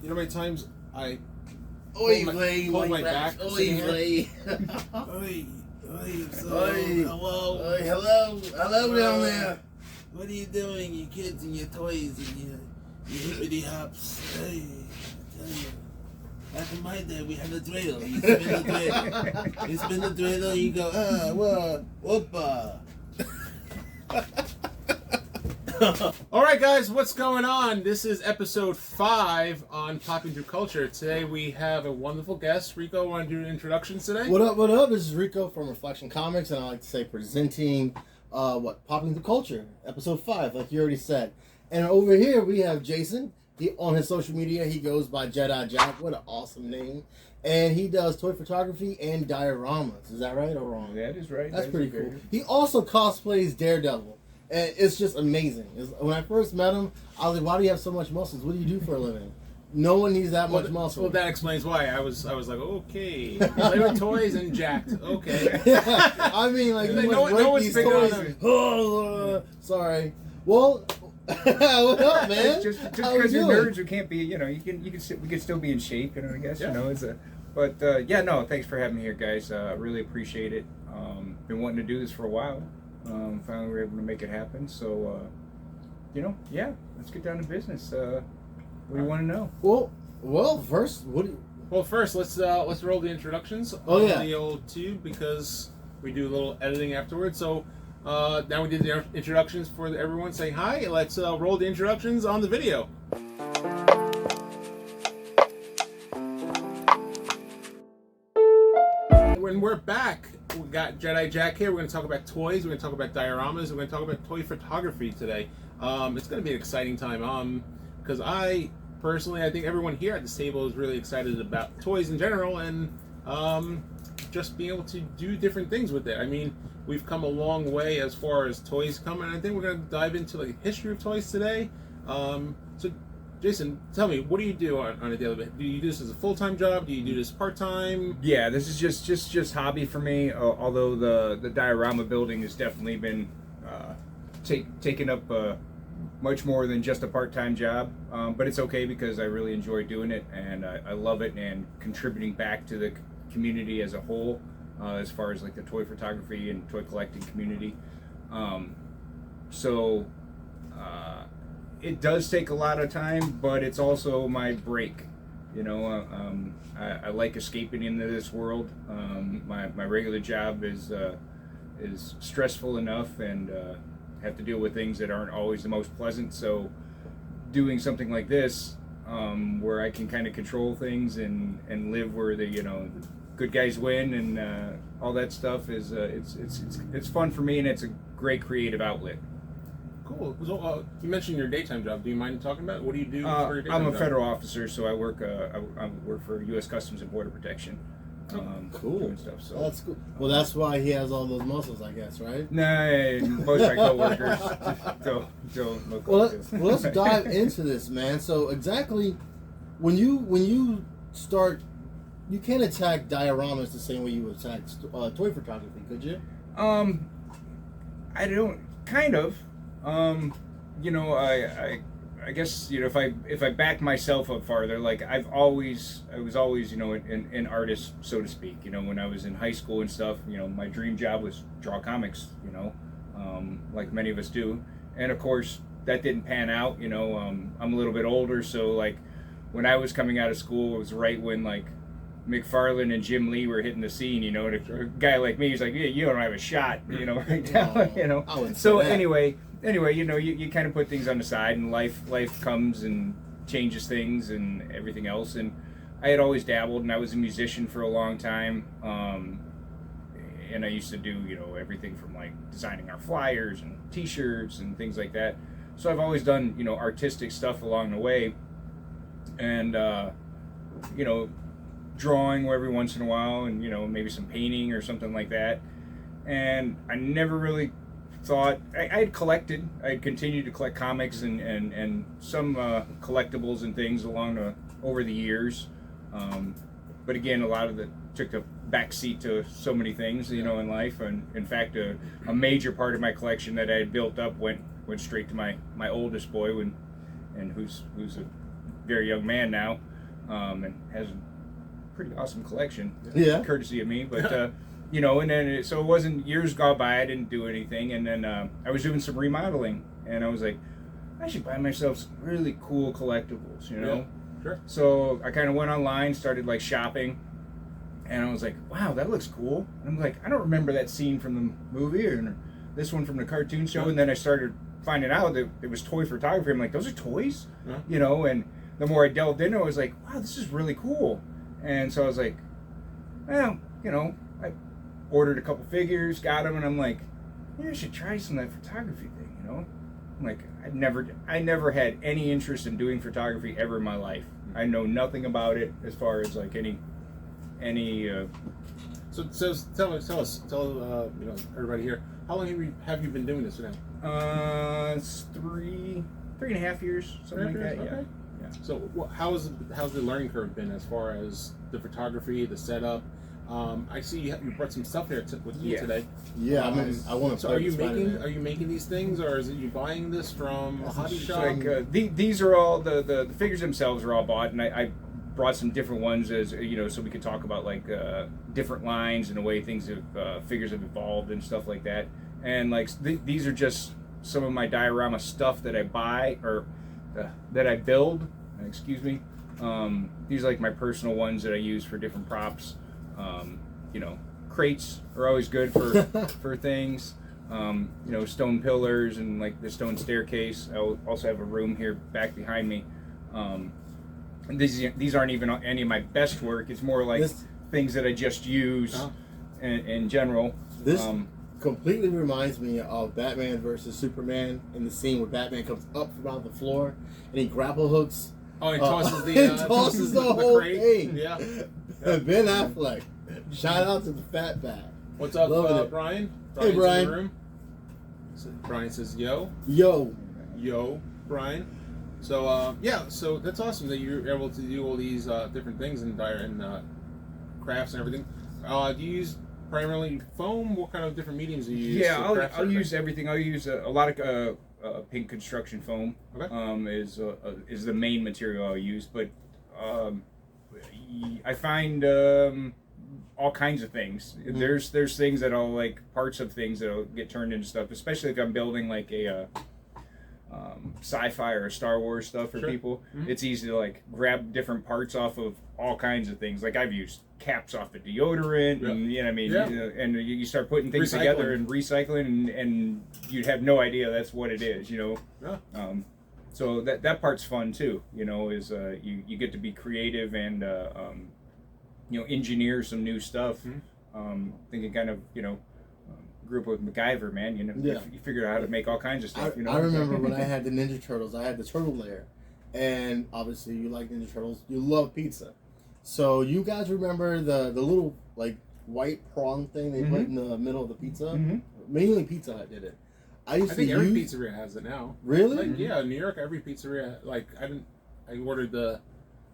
You know how many times I pulled my back? Oi, Hello. hello down there. What are you doing, you kids and your toys and your hippity hops? Hey, I tell you. Back in my day, we had a dreidel. You spin the dreidel. You spin the dreidel, you go, whoopa. Alright guys, what's going on? This is episode 5 on Popping Through Culture. Today we have a wonderful guest. Rico, want to do introductions today? What up? This is Rico from Reflection Comics, and I like to say presenting Popping Through Culture, episode 5, like you already said. And over here we have Jason. On his social media, he goes by Jedi Jack. What an awesome name. And he does toy photography and dioramas. Is that right or wrong? That is right. That's pretty cool. He also cosplays Daredevil. And it's just amazing. When I first met him, I was like, why do you have so much muscles? What do you do for a living? No one needs that much muscle. Well, that explains why. I was like, okay. Play with toys and jacked. Okay. Yeah, I mean, like, no one's these big toys. on Oh, sorry. Well, what up, man? Just because you're nerds, you can't be. You know, we can still be in shape. You know, I guess. Yeah. You know, thanks for having me here, guys. Really appreciate it. Been wanting to do this for a while. Finally, we were able to make it happen. So, let's get down to business. What do you want to know? Well, first, let's roll the introductions on the old tube because we do a little editing afterwards. So. Now we did the introductions for everyone saying hi. Let's roll the introductions on the video. When we're back, we got Jedi Jack here. We're going to talk about toys. We're going to talk about dioramas. We're going to talk about toy photography today. It's going to be an exciting time because I think everyone here at this table is really excited about toys in general and just being able to do different things with it. I mean, we've come a long way as far as toys come, and I think we're going to dive into the history of toys today. So, Jason, tell me, what do you do on a daily basis? Do you do this as a full-time job? Do you do this part-time? Yeah, this is just hobby for me. Although the diorama building has definitely been taken up much more than just a part-time job. But it's okay because I really enjoy doing it, and I love it, and contributing back to the community as a whole. As far as like the toy photography and toy collecting community. It does take a lot of time, but it's also my break. You know, I like escaping into this world. My regular job is stressful enough, and have to deal with things that aren't always the most pleasant. So doing something like this, where I can kind of control things and live where the good guys win and all that stuff is it's fun for me, and it's a great creative outlet. Cool. So, you mentioned your daytime job. Do you mind talking about it? What do you do for your daytime I'm a job? federal officer, so I work for U.S. Customs and Border Protection. Cool. Doing stuff. So that's cool. Well, that's why he has all those muscles, I guess, right? Nah, most of my coworkers don't look like this. Well, let's dive into this, man. So exactly, when you start. You can't attack dioramas the same way you would attack toy photography, could you? I don't. Kind of. I guess if I back myself up farther, like I was always an artist, so to speak. When I was in high school and stuff, my dream job was draw comics. Like many of us do, and of course that didn't pan out. I'm a little bit older, so like when I was coming out of school, it was right when like McFarlane and Jim Lee were hitting the scene, and a guy like me is like, yeah, you don't have a shot, right now, So anyway, you kind of put things on the side, and life comes and changes things and everything else. And I had always dabbled, and I was a musician for a long time, and I used to do everything from like designing our flyers and T-shirts and things like that. So I've always done artistic stuff along the way, and drawing every once in a while, and maybe some painting or something like that. And I never really thought I had collected. I had continued to collect comics and some collectibles and things over the years. But again, a lot of it took a backseat to so many things, in life. And in fact, a major part of my collection that I had built up went straight to my oldest boy, who's a very young man now. and has a pretty awesome collection. Yeah. Courtesy of me, but you know, and then so it wasn't years gone by. I didn't do anything, and then I was doing some remodeling, and I was like, I should buy myself some really cool collectibles, you know. Yeah, sure. So I kind of went online, started like shopping, and I was like, wow, that looks cool. And I'm like, I don't remember that scene from the movie or this one from the cartoon show. And then I started finding out that it was toy photography. I'm like, those are toys, you know. And the more I delved into it, I was like, wow, this is really cool. And so I was like, well, you know, I ordered a couple figures, got them, and I'm like, yeah, I should try some of that photography thing, you know. I'm like, I never had any interest in doing photography ever in my life. I know nothing about it as far as like any. So tell you know, everybody here, how long have you been doing this now? It's 3.5 years, something like that. Okay. Yeah. So how's the learning curve been as far as the photography, the setup? I see you brought some stuff here with you today. Yeah, I mean, I want to. So are you making these things, or is it you buying this from a hobby shop? Like these are all the figures themselves are all bought, and I brought some different ones as you know, so we could talk about like different lines and the way things have figures have evolved and stuff like that. And like these are just some of my diorama stuff that I buy or that I build. Excuse me. These are like my personal ones that I use for different props. You know, crates are always good for things. You know, stone pillars and like the stone staircase. I also have a room here back behind me. And these aren't even any of my best work. It's more like things that I just use in general. This completely reminds me of Batman versus Superman in the scene where Batman comes up from out the floor and he grapple hooks. Oh, he tosses tosses the whole crate. thing. Yeah. Ben Affleck. Shout out to the Fat Bat. What's up, Brian? Hey, Brian. In the room. So Brian says, "Yo, Brian." So yeah, so that's awesome that you're able to do all these different things and crafts and everything. Do you use primarily foam? What kind of different mediums do you use? Yeah, I'll use everything. I'll use a lot of pink construction foam. Okay. Is the main material I'll use, but I find all kinds of things. Mm-hmm. There's things that I'll like parts of things that'll get turned into stuff, especially if I'm building like a sci-fi or Star Wars stuff for people. Mm-hmm. It's easy to like grab different parts off of all kinds of things. Like I've used caps off of deodorant, and you know what I mean. Yeah. And you start putting things together and recycling, and you'd have no idea that's what it is. You know. Yeah. So that part's fun too. You know, is you get to be creative and you know, engineer some new stuff. Mm-hmm. Thinking kind of, you know. Grew up with MacGyver, man. You know, you figure out how to make all kinds of stuff. You know, I remember when I had the Ninja Turtles. I had the turtle layer, and obviously you like Ninja Turtles. You love pizza, so you guys remember the little like white prawn thing they put in the middle of the pizza? Mm-hmm. Mainly Pizza Hut did it. I think every pizzeria has it now. Really? Like, yeah, in New York, every pizzeria. Like I ordered the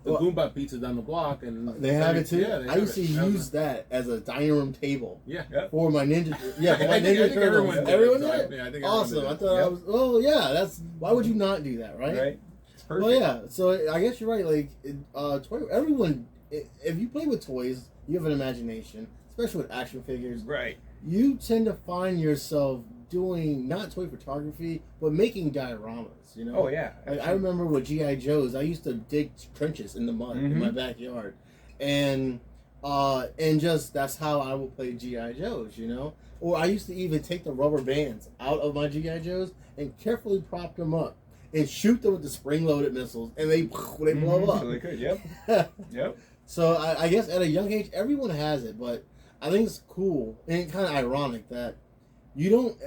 Goomba pizza down the block, and they have it too. Yeah, I used to use that as a dining room table. Yeah, for my Ninja. Yeah, for my Ninja Turtles. Everyone did. Yeah, I think awesome. I thought I was. Oh yeah, that's. Why would you not do that, right? Right. It's perfect. Well, yeah. So I guess you're right. Like, everyone. If you play with toys, you have an imagination, especially with action figures. Right. You tend to find yourself doing not toy photography, but making dioramas. You know? Oh yeah. Like, I remember with GI Joes, I used to dig trenches in the mud in my backyard, and just that's how I would play GI Joes. You know, or I used to even take the rubber bands out of my GI Joes and carefully prop them up and shoot them with the spring-loaded missiles, and they blow up. So they could. Yep. Yep. So I guess at a young age, everyone has it, but I think it's cool and kind of ironic that you don't.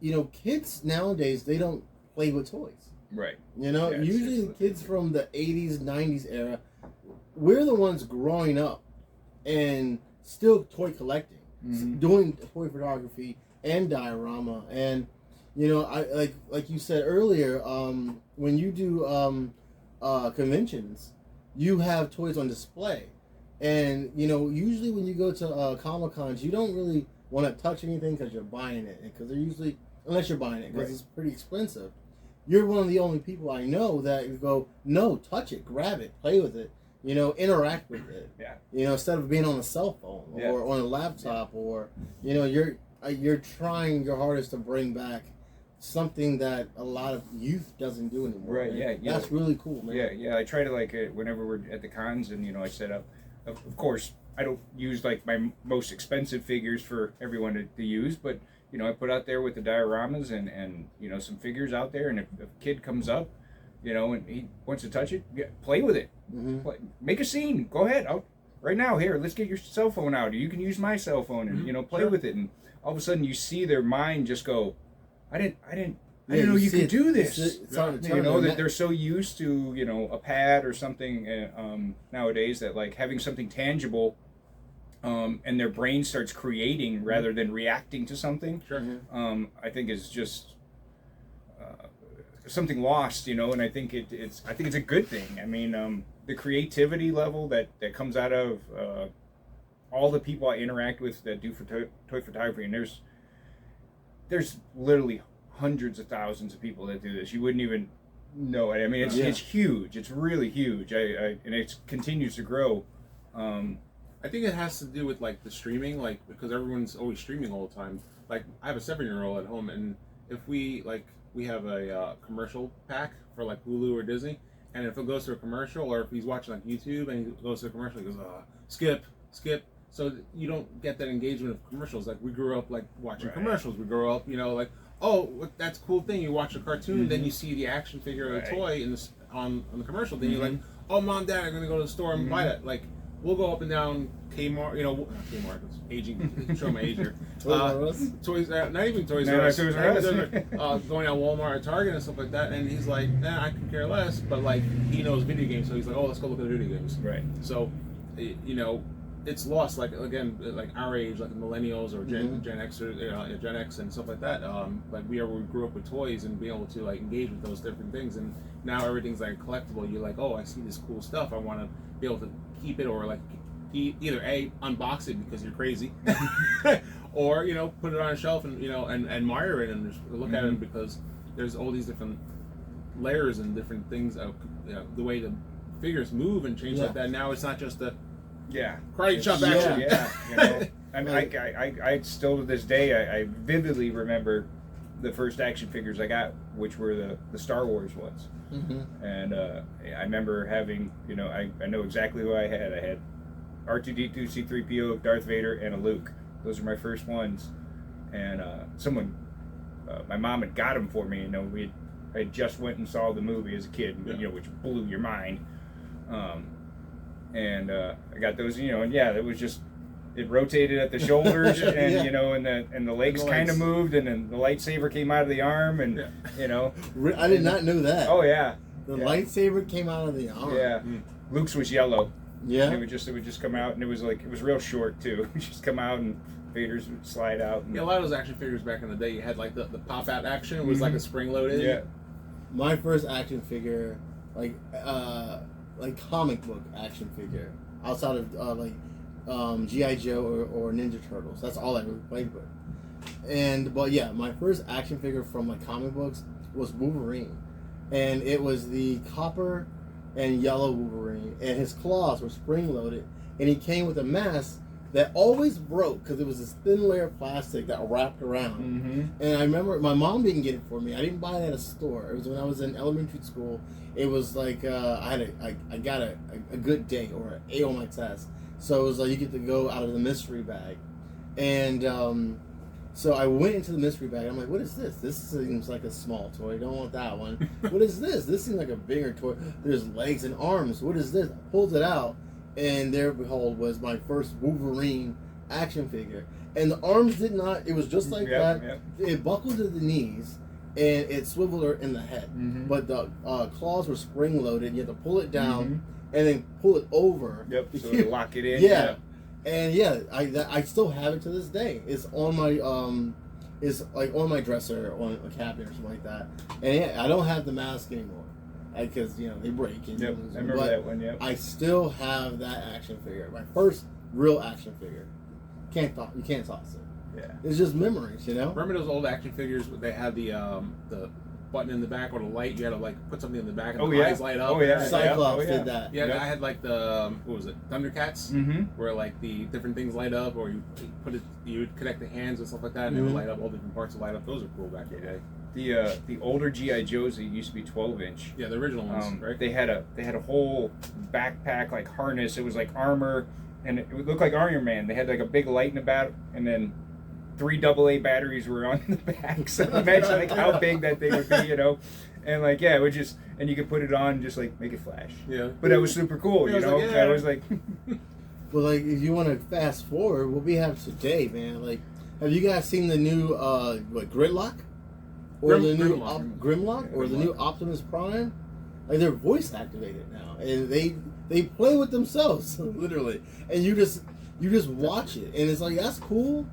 You know, kids nowadays, they don't play with toys. Right. You know, usually the kids from the 80s, 90s era, we're the ones growing up and still toy collecting, doing toy photography and diorama. And, you know, I like you said earlier, when you do conventions, you have toys on display. And, you know, usually when you go to Comic-Cons, you don't really want to touch anything because you're buying it. Because they're usually... Unless you're buying it, because it's pretty expensive. You're one of the only people I know that go, no, touch it, grab it, play with it. interact with it. Yeah. Instead of being on a cell phone or on a laptop or you're trying your hardest to bring back something that a lot of youth doesn't do anymore. Right. Man. Yeah. That's really cool, man. Yeah. I try to whenever we're at the cons and I set up. Of course, I don't use like my most expensive figures for everyone to use, but I put out there with the dioramas and some figures out there, and if a kid comes up, and he wants to touch it, play with it. Mm-hmm. Make a scene. Go ahead. Right now, here, let's get your cell phone out. You can use my cell phone and play with it. And all of a sudden, you see their mind just go, I didn't know you could do this. That they're so used to a pad or something nowadays that like having something tangible, and their brain starts creating rather than reacting to something. Sure. I think is just something lost, and I think it's a good thing. I mean, the creativity level that comes out of all the people I interact with that do toy photography, and there's literally hundreds of thousands of people that do this. You wouldn't even know it. I mean, it's huge. It's really huge. And it continues to grow. I think it has to do with like the streaming, like because everyone's always streaming all the time. Like I have a 7-year-old at home, and if we have a commercial pack for like Hulu or Disney, and if it goes to a commercial, or if he's watching like YouTube and he goes to a commercial, he goes skip. So you don't get that engagement of commercials. Like we grew up like watching commercials. We grew up, like, oh, that's a cool thing. You watch a cartoon, then you see the action figure or the toy on the commercial. Then you're like, oh, mom, dad, I'm gonna go to the store and buy that. Like we'll go up and down Kmart, not Kmart, it's aging, show my age here. Toys, not even Toys R Us. Going down Walmart or Target and stuff like that, and he's like, I can care less, but like he knows video games, so he's like, oh, let's go look at the video games. Right. So, it's lost. Like again, like our age, like millennials or Gen X or Gen X and stuff like that. Like we grew up with toys and being able to like engage with those different things, and now everything's like collectible. You're like, oh, I see this cool stuff. I want to be able to keep it, or like either unbox it because you're crazy, or put it on a shelf and and admire it and just look at it because there's all these different layers and different things of the way the figures move and change like that. Now it's not just a karate chop action. I mean, I still to this day I vividly remember the first action figures I got, which were the Star Wars ones. And I remember having, I know exactly what I had. I had R2-D2, C-3PO, Darth Vader, and a Luke. Those are my first ones. And my mom had got them for me. I had just went and saw the movie as a kid, which blew your mind. And I got those, and it was just, it rotated at the shoulders, and and the legs kind of moved, and then the lightsaber came out of the arm, and I did not know that. Oh yeah, the lightsaber came out of the arm. Yeah, Luke's was yellow. Yeah, and it would just come out, and it was real short too. It would just come out, and Vader's would slide out. And, a lot of those action figures back in the day, you had like the pop out action was like a spring loaded. Yeah, my first action figure, like comic book action figure, outside of G.I. Joe or Ninja Turtles. That's all I really played with. But my first action figure from like comic books was Wolverine, and it was the copper and yellow Wolverine, and his claws were spring loaded, and he came with a mask that always broke because it was this thin layer of plastic that wrapped around. And I remember my mom didn't get it for me. I didn't buy it at a store. It was when I was in elementary school. It was like I got a good day or an A on my test. So it was like you get to go out of the mystery bag. And so I went into the mystery bag. I'm like, what is this? This seems like a small toy. Don't want that one. What is this? This seems like a bigger toy. There's legs and arms. What is this? I pulled it out. And there, behold, was my first Wolverine action figure. And the arms did not, it was just like that. Yep. It buckled to the knees, and it swiveled her in the head. But the claws were spring-loaded. You had to pull it down, and then pull it over. Yep, so to lock it in. Yeah. And I still have it to this day. It's on my, it's like on my dresser, on a cabinet or something like that. And I don't have the mask anymore. Because they break and I remember that one. Yep. I still have that action figure. My first real action figure. You can't toss it. Yeah. It's just memories, Remember those old action figures? They had the button in the back or the light. You had to like put something in the back and Oh, the yeah. eyes light up. Oh, yeah. Cyclops Oh, yeah. did that. Yeah, Yep. I had like the what was it, Thundercats, where like the different things light up, or you put it, you would connect the hands and stuff like that, and it would light up all different parts would light up. Those are cool back in the day. The older GI Joes, it used to be 12-inch. Yeah, the original ones, right? They had a whole backpack like harness. It was like armor, and it would look like Iron Man. They had like a big light in the back, and then 3 AA batteries were on the back. So imagine like how big that thing would be, you know. And like it would just, and you could put it on and just like make it flash. Yeah. But that was super cool, Yeah, you I know. was like, yeah. I was like, Well, like if you want to fast forward, what we have today, man. Like, have you guys seen the new Gridlock? Or the new Grimlock, or the new Optimus Prime? Like they're voice activated now, and they play with themselves literally, and you just watch it, and it's like that's cool,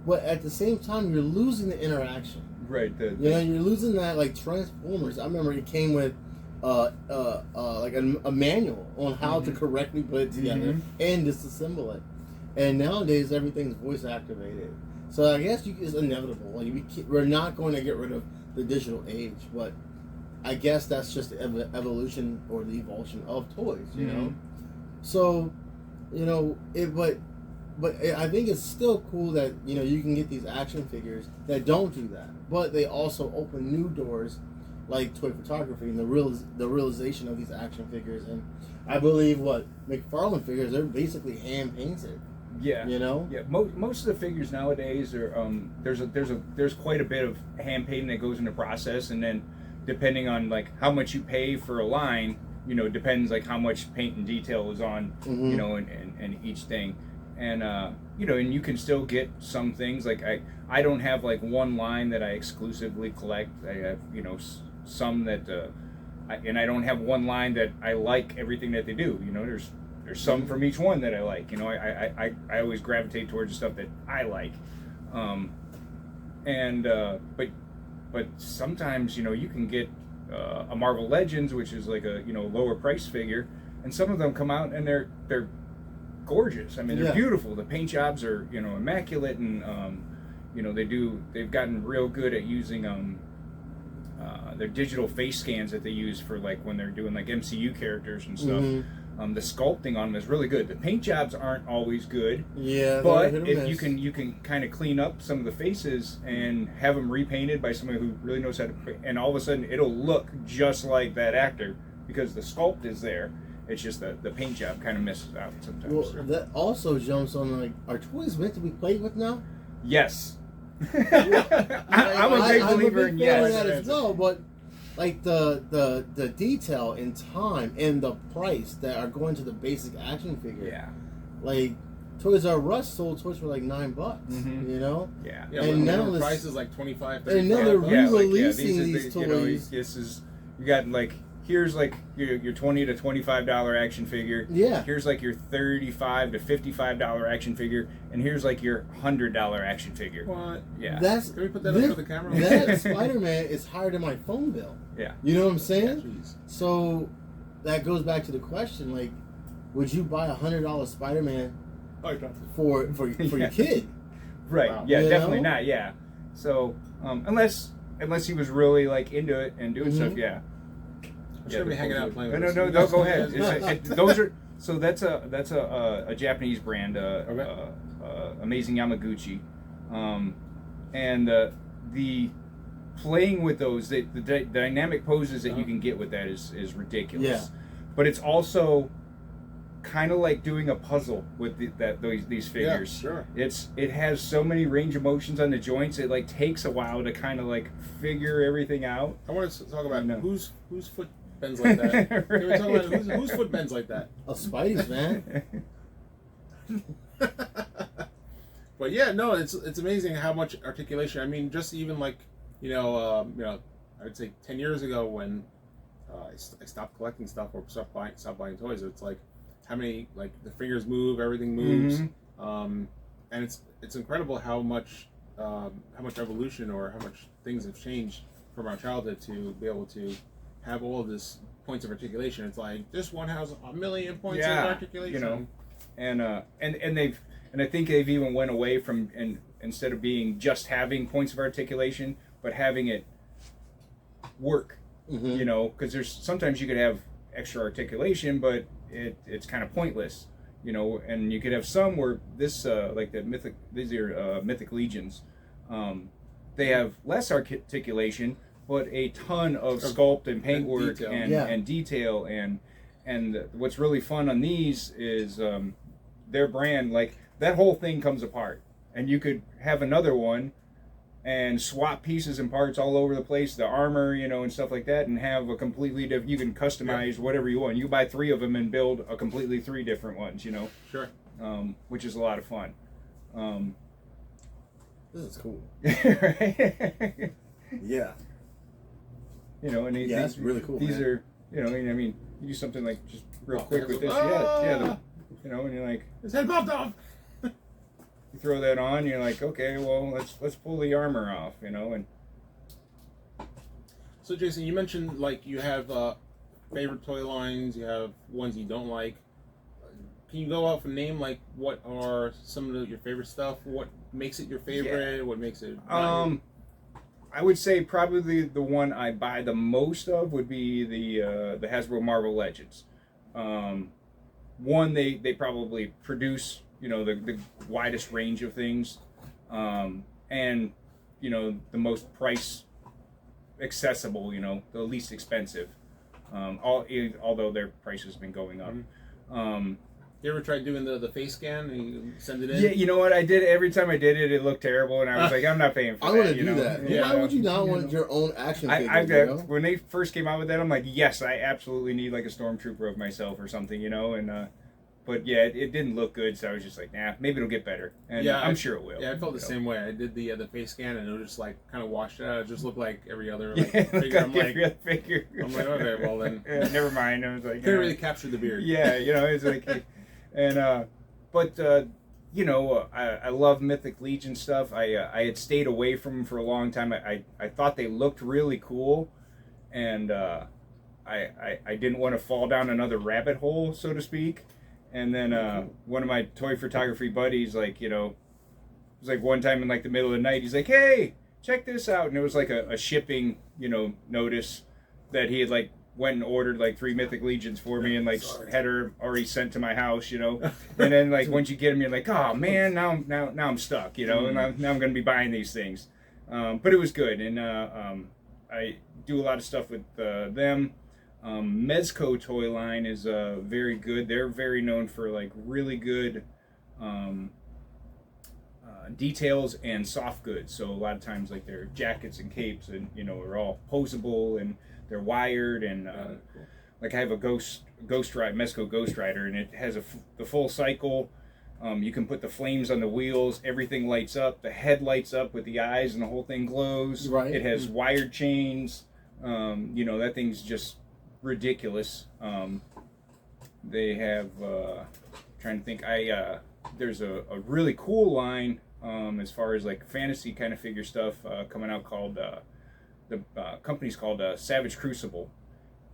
but at the same time you're losing the interaction. right. You're losing that like Transformers. I remember it came with like a manual on how to correctly put it together and disassemble it, and nowadays everything's voice activated. So I guess it's inevitable. Like we're not going to get rid of the digital age, but I guess that's just the evolution or the evolution of toys, you know. So, you know, but I think it's still cool that you can get these action figures that don't do that, but they also open new doors, like toy photography and the realization of these action figures. And I believe what McFarlane figures, they're basically hand painted. Yeah, you know. Yeah, most of the figures nowadays are there's quite a bit of hand painting that goes into the process, and then depending on like how much you pay for a line, depends like how much paint and detail is on, and each thing, and and you can still get some things like I don't have like one line that I exclusively collect. I have some that and I don't have one line that I like everything that they do. There's some from each one that I like. I always gravitate towards the stuff that I like. But sometimes you can get a Marvel Legends, which is like a lower price figure, and some of them come out and they're gorgeous. I mean, they're beautiful. The paint jobs are immaculate, and they've gotten real good at using their digital face scans that they use for like when they're doing like MCU characters and stuff. The sculpting on them is really good. The paint jobs aren't always good. Yeah, but if you can kind of clean up some of the faces and have them repainted by somebody who really knows how to, and all of a sudden it'll look just like that actor because the sculpt is there. It's just the paint job kind of misses out sometimes. Well, that also jumps on like, are toys meant to be played with now? Yes. I'm a big believer in yes. That as well, but like the detail and time and the price that are going to the basic action figure. Yeah. Like Toys R Us sold toys for like $9, you know? Yeah. And now the price is like 25, 35. And now they're re-releasing these toys. This is, you got like, here's like your $20 to $25 action figure. Yeah. Here's like your $35 to $55 action figure, and here's like your $100 action figure. What? Yeah. Can we put that up for the camera? That Spider-Man is higher than my phone bill. Yeah. You know what I'm saying? Jeez. So that goes back to the question, like, would you buy a $100 Spider-Man for your kid? Right. Wow. Yeah. You Definitely know? not. Yeah. So unless he was really like into it and doing stuff, yeah. I'm just gonna be hanging out playing with No, this. go ahead. Those are so that's a Japanese brand, Amazing Yamaguchi, and the playing with those, the dynamic poses that you can get with that is ridiculous. Yeah. But it's also kind of like doing a puzzle with these figures. Yeah, sure. It has so many range of motions on the joints. It like takes a while to kind of like figure everything out. I want to talk about whose foot bends like that. Can we talk about whose foot bends like that? Oh, Spidey's, man. But yeah, no, it's amazing how much articulation. I mean, just even like I would say 10 years ago when I stopped collecting stuff or stopped buying toys. It's like how many like the fingers move, everything moves, and it's incredible how much evolution or how much things have changed from our childhood to be able to have all of this points of articulation. It's like this one has a million points of articulation. And I think they've even went away from instead of being just having points of articulation, but having it work. You know, because there's sometimes you could have extra articulation, but it's kind of pointless. You know, and you could have some where this like these are mythic legions. They have less articulation, but a ton of sculpt and paintwork and detail and what's really fun on these is their brand, like that whole thing comes apart, and you could have another one and swap pieces and parts all over the place, the armor, you know, and stuff like that, and have a completely different. You can customize whatever you want. You buy 3 of them and build a completely 3 different ones, you know. Sure. Which is a lot of fun. This is cool. Right? Yeah. You know, and that's really cool. These man. are, you know, I mean, you do something like just real quick with this, you know, and you're like, his head popped off. you throw that on, you're like, okay, well, let's pull the armor off, you know, and. So Jason, you mentioned like you have favorite toy lines, you have ones you don't like. Can you go off and name like what are some of your favorite stuff? What makes it your favorite? Yeah. What makes it? I would say probably the one I buy the most of would be the Hasbro Marvel Legends. One, they probably produce, you know, the widest range of things, and you know, the most price accessible, you know, the least expensive. Although their price has been going up. You ever tried doing the face scan and you send it in? Yeah, you know what? I did. Every time I did it, it looked terrible, and I was like, I'm not paying for that. I want to do know? that. Yeah. Why would you not want your own action figure? When they first came out with that, I'm like, yes, I absolutely need like a stormtrooper of myself or something, you know. And but yeah, it didn't look good, so I was just like, nah, maybe it'll get better. And yeah, I'm sure it will. Yeah, I felt the same way. I did the face scan, and it was just like kind of washed out. It just looked like every other figure. I'm like, every other figure. I'm like, okay, well then, never mind. I was like, couldn't really capture the beard. Yeah, you know, it's like. And but you know, I love Mythic Legion stuff. I had stayed away from them for a long time. I thought they looked really cool, and I didn't want to fall down another rabbit hole, so to speak. And then one of my toy photography buddies, like, you know, it was like one time in like the middle of the night, he's like, "Hey, check this out," and it was like a shipping, you know, notice that he had like went and ordered like 3 Mythic Legions for me and like had her already sent to my house, you know. And then like once you get them, you're like, oh man, now I'm stuck, you know, and now I'm gonna be buying these things. But it was good, and I do a lot of stuff with them. Mezco toy line is very good. They're very known for like really good details and soft goods. So a lot of times like their jackets and capes and, you know, are all posable and they're wired, and cool. Like I have a Mezco Ghost Rider, and it has the full cycle. You can put the flames on the wheels, everything lights up, the head lights up with the eyes, and the whole thing glows. Right. It has wired chains. You know, that thing's just ridiculous. They have trying to think. There's a really cool line as far as like fantasy kind of figure stuff coming out called. The company's called Savage Crucible,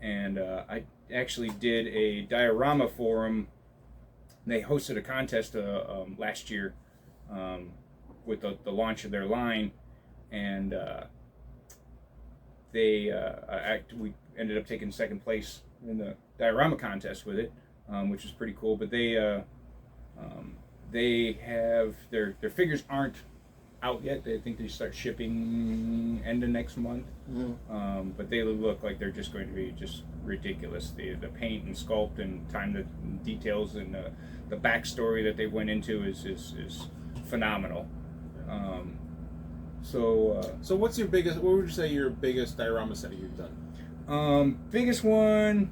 and I actually did a diorama for them. They hosted a contest last year with the launch of their line, and we ended up taking second place in the diorama contest with it, which was pretty cool. But they have their figures aren't out yet. They think they start shipping end of next month. But they look like they're just going to be just ridiculous. The paint and sculpt and time, the details, and the backstory that they went into is phenomenal. So what would you say your biggest diorama set you've done? Biggest one,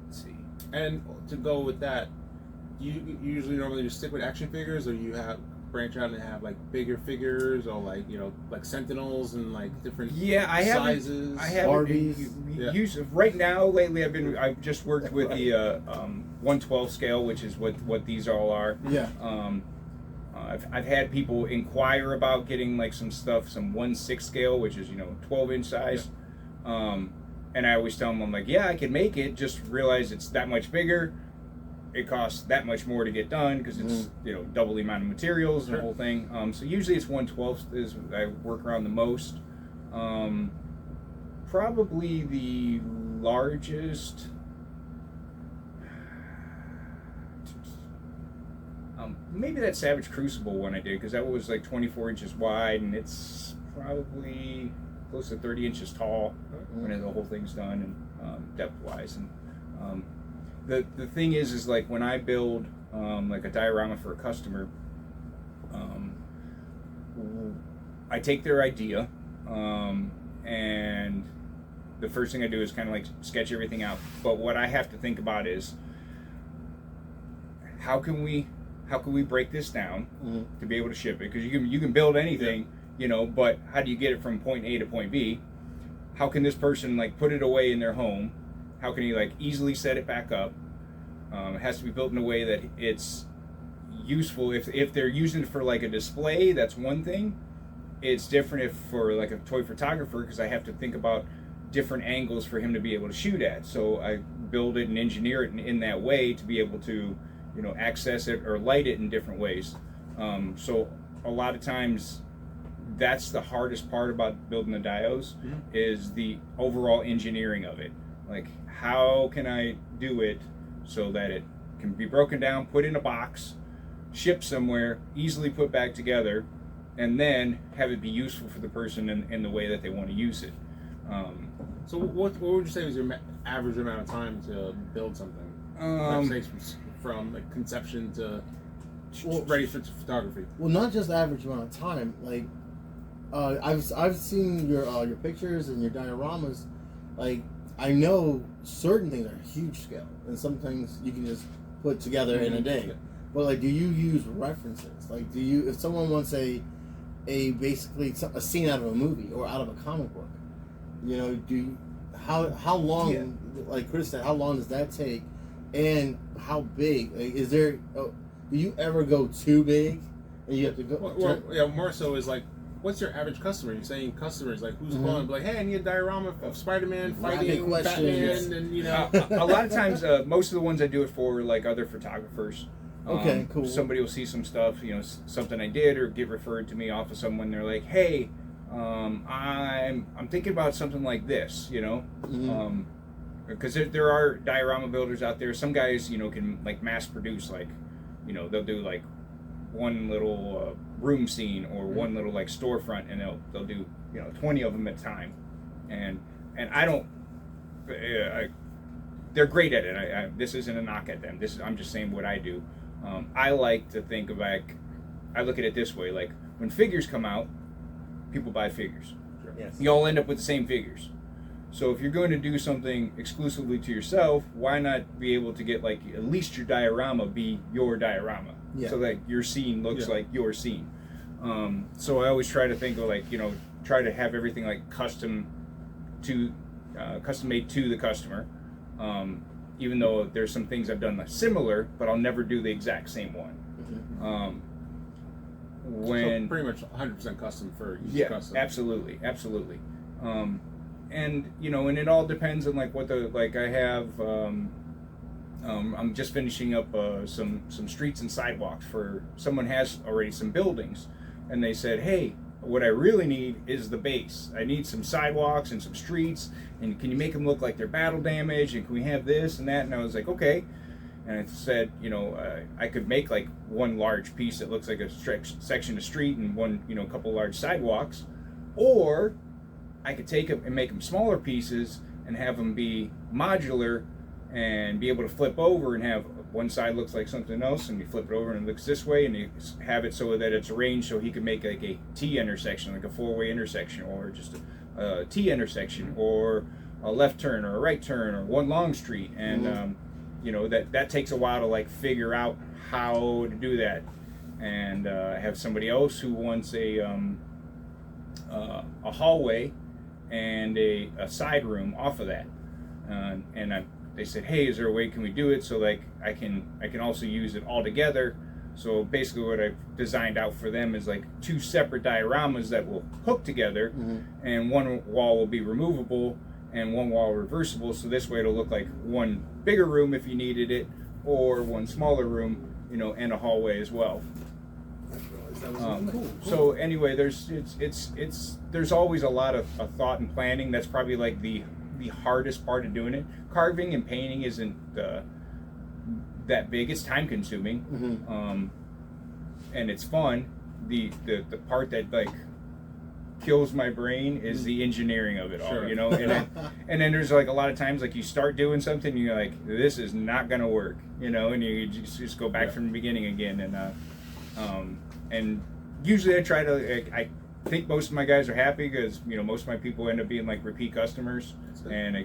let's see. And to go with that, you usually normally just stick with action figures, or you have branch out and have like bigger figures, or like, you know, like Sentinels and like different sizes. I haven't right now. Lately, I've just worked with the 1/12 scale, which is what these all are. Yeah. I've had people inquire about getting like some 1/6 scale, which is, you know, 12-inch size. Yeah. And I always tell them, I'm like, yeah, I can make it. Just realize it's that much bigger. It costs that much more to get done because it's you know, double the amount of materials and the whole thing. So usually it's 1/12 is I work around the most. probably the largest. Maybe that Savage Crucible one I did, because that was like 24 inches wide, and it's probably close to 30 inches tall when the whole thing's done, and depth-wise. And the thing is like when I build like a diorama for a customer, I take their idea, and the first thing I do is kind of like sketch everything out. But what I have to think about is how can we break this down to be able to ship it? Because you can build anything, you know, but how do you get it from point A to point B? How can this person like put it away in their home? How can he like easily set it back up? It has to be built in a way that it's useful. If they're using it for like a display, that's one thing. It's different if for like a toy photographer, because I have to think about different angles for him to be able to shoot at. So I build it and engineer it in that way to be able to, you know, access it or light it in different ways. So a lot of times that's the hardest part about building the dios is the overall engineering of it. Like, how can I do it so that it can be broken down, put in a box, shipped somewhere, easily put back together, and then have it be useful for the person in the way that they want to use it. So what would you say was your average amount of time to build something? Like, say, from like conception to ready for photography. Well, not just average amount of time. Like, I've seen your pictures and your dioramas. Like, I know certain things are huge scale, and some things you can just put together in a day. Yeah. But like, do you use references? Like, if someone wants basically a scene out of a movie or out of a comic book, you know, how long? Yeah. Like Chris said, how long does that take? And how big? Like, is there? Do you ever go too big, and you have to go? Well, yeah. More so is like, what's your average customer? You're saying customers, like who's calling? Like, hey, I need a diorama of Spider-Man fighting Batman, and you know. A lot of times, most of the ones I do it for like other photographers. Okay, cool. Somebody will see some stuff, you know, something I did, or get referred to me off of someone. They're like, hey, I'm thinking about something like this, you know. Because there are diorama builders out there. Some guys, you know, can like mass produce, like, you know, they'll do like one little room scene or one little like storefront, and they'll do, you know, 20 of them at a time, and I don't. They're great at it. This isn't a knock at them. I'm just saying what I do. I like to think of like, I look at it this way: like when figures come out, people buy figures. Sure. Yes. You all end up with the same figures. So if you're going to do something exclusively to yourself, why not be able to get like at least your diorama be your diorama, so that your scene looks like your scene. So I always try to think of like, you know, try to have everything like custom made to the customer. Even though there's some things I've done that's similar, but I'll never do the exact same one. So pretty much 100% custom for each custom. Absolutely. And you know, and it all depends on like what I have. I'm just finishing up some streets and sidewalks for someone has already some buildings, and they said, hey, what I really need is the base. I need some sidewalks and some streets, and can you make them look like they're battle damaged, and can we have this and that? And I was like, okay. And I said, you know, I could make like one large piece that looks like a section of street and one, you know, a couple large sidewalks, or I could take them and make them smaller pieces and have them be modular and be able to flip over and have one side looks like something else, and you flip it over and it looks this way, and you have it so that it's arranged so he can make like a T intersection, like a four-way intersection, or just a T intersection, or a left turn or a right turn, or one long street. And you know, that takes a while to like figure out how to do that. And I have somebody else who wants a hallway and a side room off of that, and they said, hey, is there a way can we do it so like I can also use it all together? So basically what I've designed out for them is like two separate dioramas that will hook together, and one wall will be removable and one wall reversible, so this way it'll look like one bigger room if you needed it, or one smaller room, you know, and a hallway as well. That was Cool. So anyway, there's always a lot of thought and planning. That's probably like the hardest part of doing it. Carving and painting isn't that big. It's time consuming, and it's fun. The part that like kills my brain is the engineering of it all. Sure. You know, and then there's like a lot of times like you start doing something and you're like, this is not gonna work. You know, and you just go back from the beginning again. And usually I try to I think most of my guys are happy because you know most of my people end up being like repeat customers, and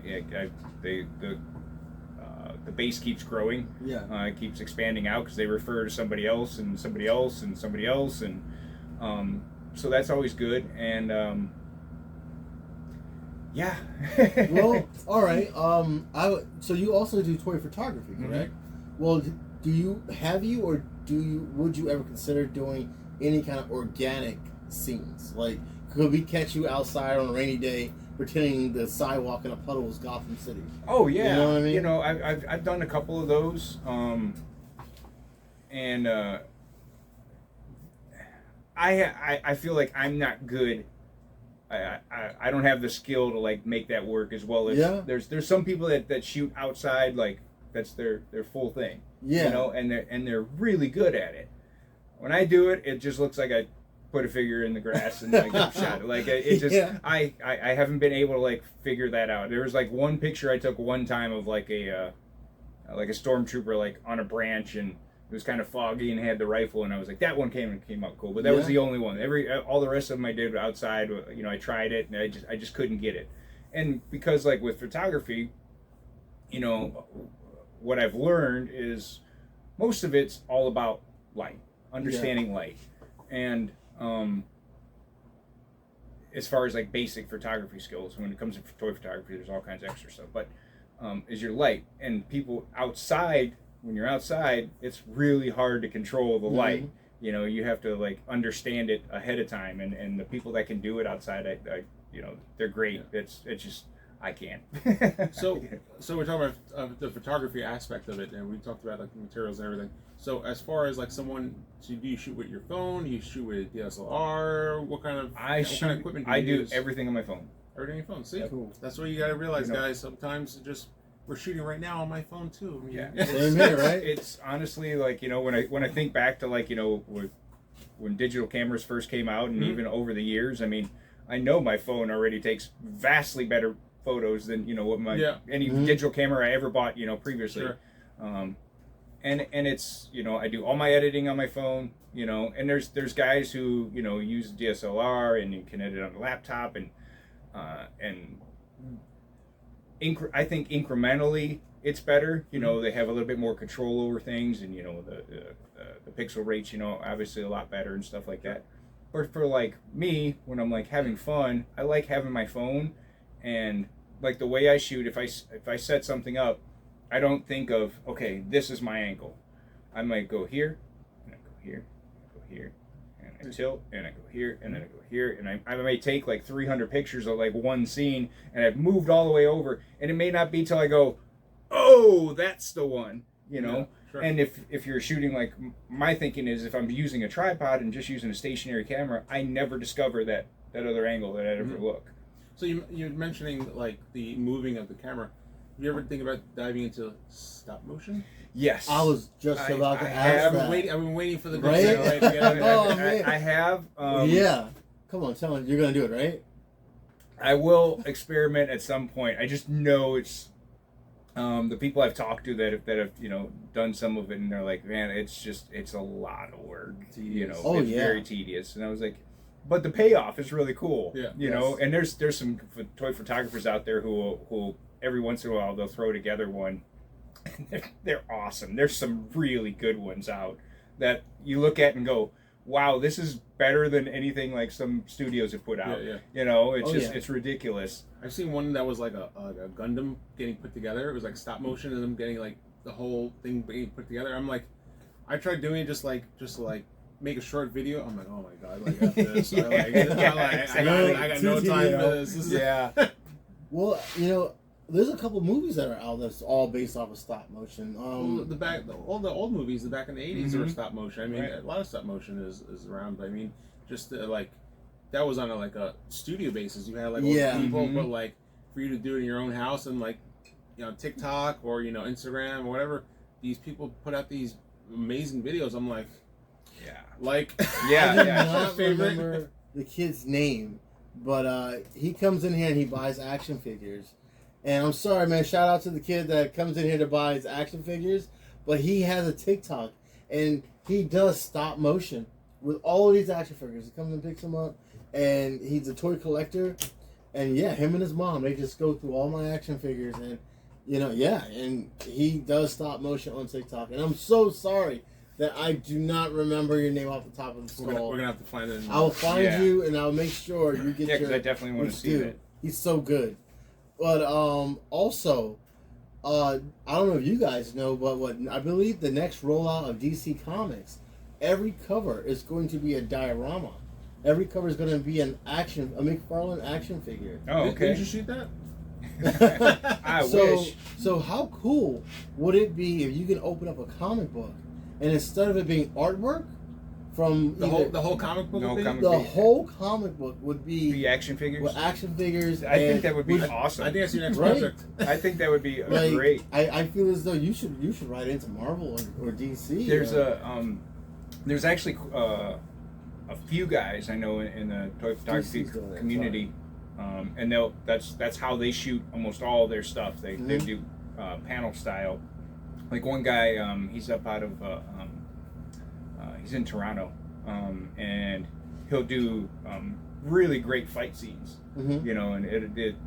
the base keeps growing. Yeah. It keeps expanding out because they refer to somebody else and somebody else and somebody else, and so that's always good. And yeah. Well, all right. So you also do toy photography, correct? Well, would you ever consider doing any kind of organic scenes? Like, could we catch you outside on a rainy day pretending the sidewalk in a puddle was Gotham City? Oh yeah, you know what I mean. You know, I've done a couple of those, and I feel like I'm not good. I don't have the skill to like make that work as well as there's some people that shoot outside, like that's their full thing. Yeah. You know, and they're really good at it. When I do it, it just looks like I put a figure in the grass and like shot it. Like it just I haven't been able to like figure that out. There was like one picture I took one time of like a stormtrooper like on a branch, and it was kind of foggy and had the rifle, and I was like, that one came out cool. But that was the only one. All the rest of them I did outside. You know, I tried it and I just couldn't get it. And because like with photography, you know, what I've learned is most of it's all about light, understanding light, and as far as like basic photography skills, when it comes to toy photography, there's all kinds of extra stuff. But is your light, and people outside. When you're outside, it's really hard to control the light. You know, you have to like understand it ahead of time, and the people that can do it outside, I you know, they're great. It's just I can't. So we're talking about the photography aspect of it, and we talked about like the materials and everything. So as far as like someone, so do you shoot with your phone? Do you shoot with DSLR? What kind of equipment do you use? Do everything on my phone. Everything on your phone. See, cool. That's what you got to realize, You know, guys. Sometimes just we're shooting right now on my phone too. I mean, Yeah, Same here, right? It's honestly like, you know, when I think back to like, you know, when digital cameras first came out, and even over the years, I mean, I know my phone already takes vastly better photos than, you know, what any digital camera I ever bought, you know, previously. Sure. And it's, you know, I do all my editing on my phone, you know, and there's guys who, you know, use DSLR and you can edit on the laptop, and I think incrementally it's better. You know, they have a little bit more control over things, and you know the pixel rates, you know, obviously a lot better and stuff like that. But for like me, when I'm like having fun, I like having my phone, and like the way I shoot, if I set something up, I don't think of, okay, this is my angle. I might go here, and I go here, I go here, and I tilt, and I go here, and then I go here, and I may take like 300 pictures of like one scene, and I've moved all the way over, and it may not be till I go, oh, that's the one, you know. Yeah, sure. And if you're shooting, like my thinking is, if I'm using a tripod and just using a stationary camera, I never discover that other angle that I ever look. So you're mentioning like the moving of the camera. Have you ever think about diving into stop motion? Yes. I was just about to ask I've that. been waiting for the Right? I have. Yeah. Come on, tell me you're gonna do it, right? I will experiment at some point. I just know it's the people I've talked to that have you know done some of it, and they're like, man, it's a lot of work. You know, it's very tedious. And I was like, but the payoff is really cool. Yeah. You know, and there's some toy photographers out there who will every once in a while they'll throw together one. They're awesome. There's some really good ones out that you look at and go, wow, this is better than anything like some studios have put out. Yeah. You know, it's it's ridiculous. I've seen one that was like a Gundam getting put together. It was like stop motion and them getting like the whole thing being put together. I'm like, I tried doing it just to make a short video. I'm like, oh my god, like after this, I got no time for this. Yeah. Well, you know, there's a couple movies that are out that's all based off of stop motion. All the old movies, the back in the 80s, Mhm. were stop motion. I mean, Right. a lot of stop motion is around, but I mean, just like that was on a studio basis. You had like all Yeah. the people, Mhm. but like for you to do it in your own house and like TikTok or Instagram or whatever, these people put out these amazing videos. I'm like, Yeah. like Yeah, I do yeah. not Favorite? remember the kid's name, but he comes in here and he buys action figures. And I'm sorry, man. Shout out to the kid that comes in here to buy his action figures, but he has a TikTok and he does stop motion with all of these action figures. He comes and picks them up, and he's a toy collector. And yeah, him and his mom, they just go through all my action figures, and and he does stop motion on TikTok. And I'm so sorry that I do not remember your name off the top of the we're skull. gonna have to find it. I'll find Yeah. you, and I'll make sure you get Yeah, because your. I definitely want to what's see due. that. He's so good. But also, I don't know if you guys know, but what I believe the next rollout of DC Comics, every cover is going to be a diorama. Every cover is going to be a McFarlane action figure. Oh, okay. Didn't you shoot that? I so, wish. So how cool would it be if you can open up a comic book, and instead of it being artwork from The whole comic book. The whole thing? comic- the whole comic book would be The action figures. with action figures. I think and that would be with- awesome. I think that's your next Right? project. I think that would be Like, great. I feel as though you should write into Marvel or DC. There's or, there's actually a few guys I know in the toy photography DC's doing it, community, and that's how they shoot almost all their stuff. They Mhm. do panel style. Like one guy, he's up out of he's in Toronto, and he'll do really great fight scenes. Mhm.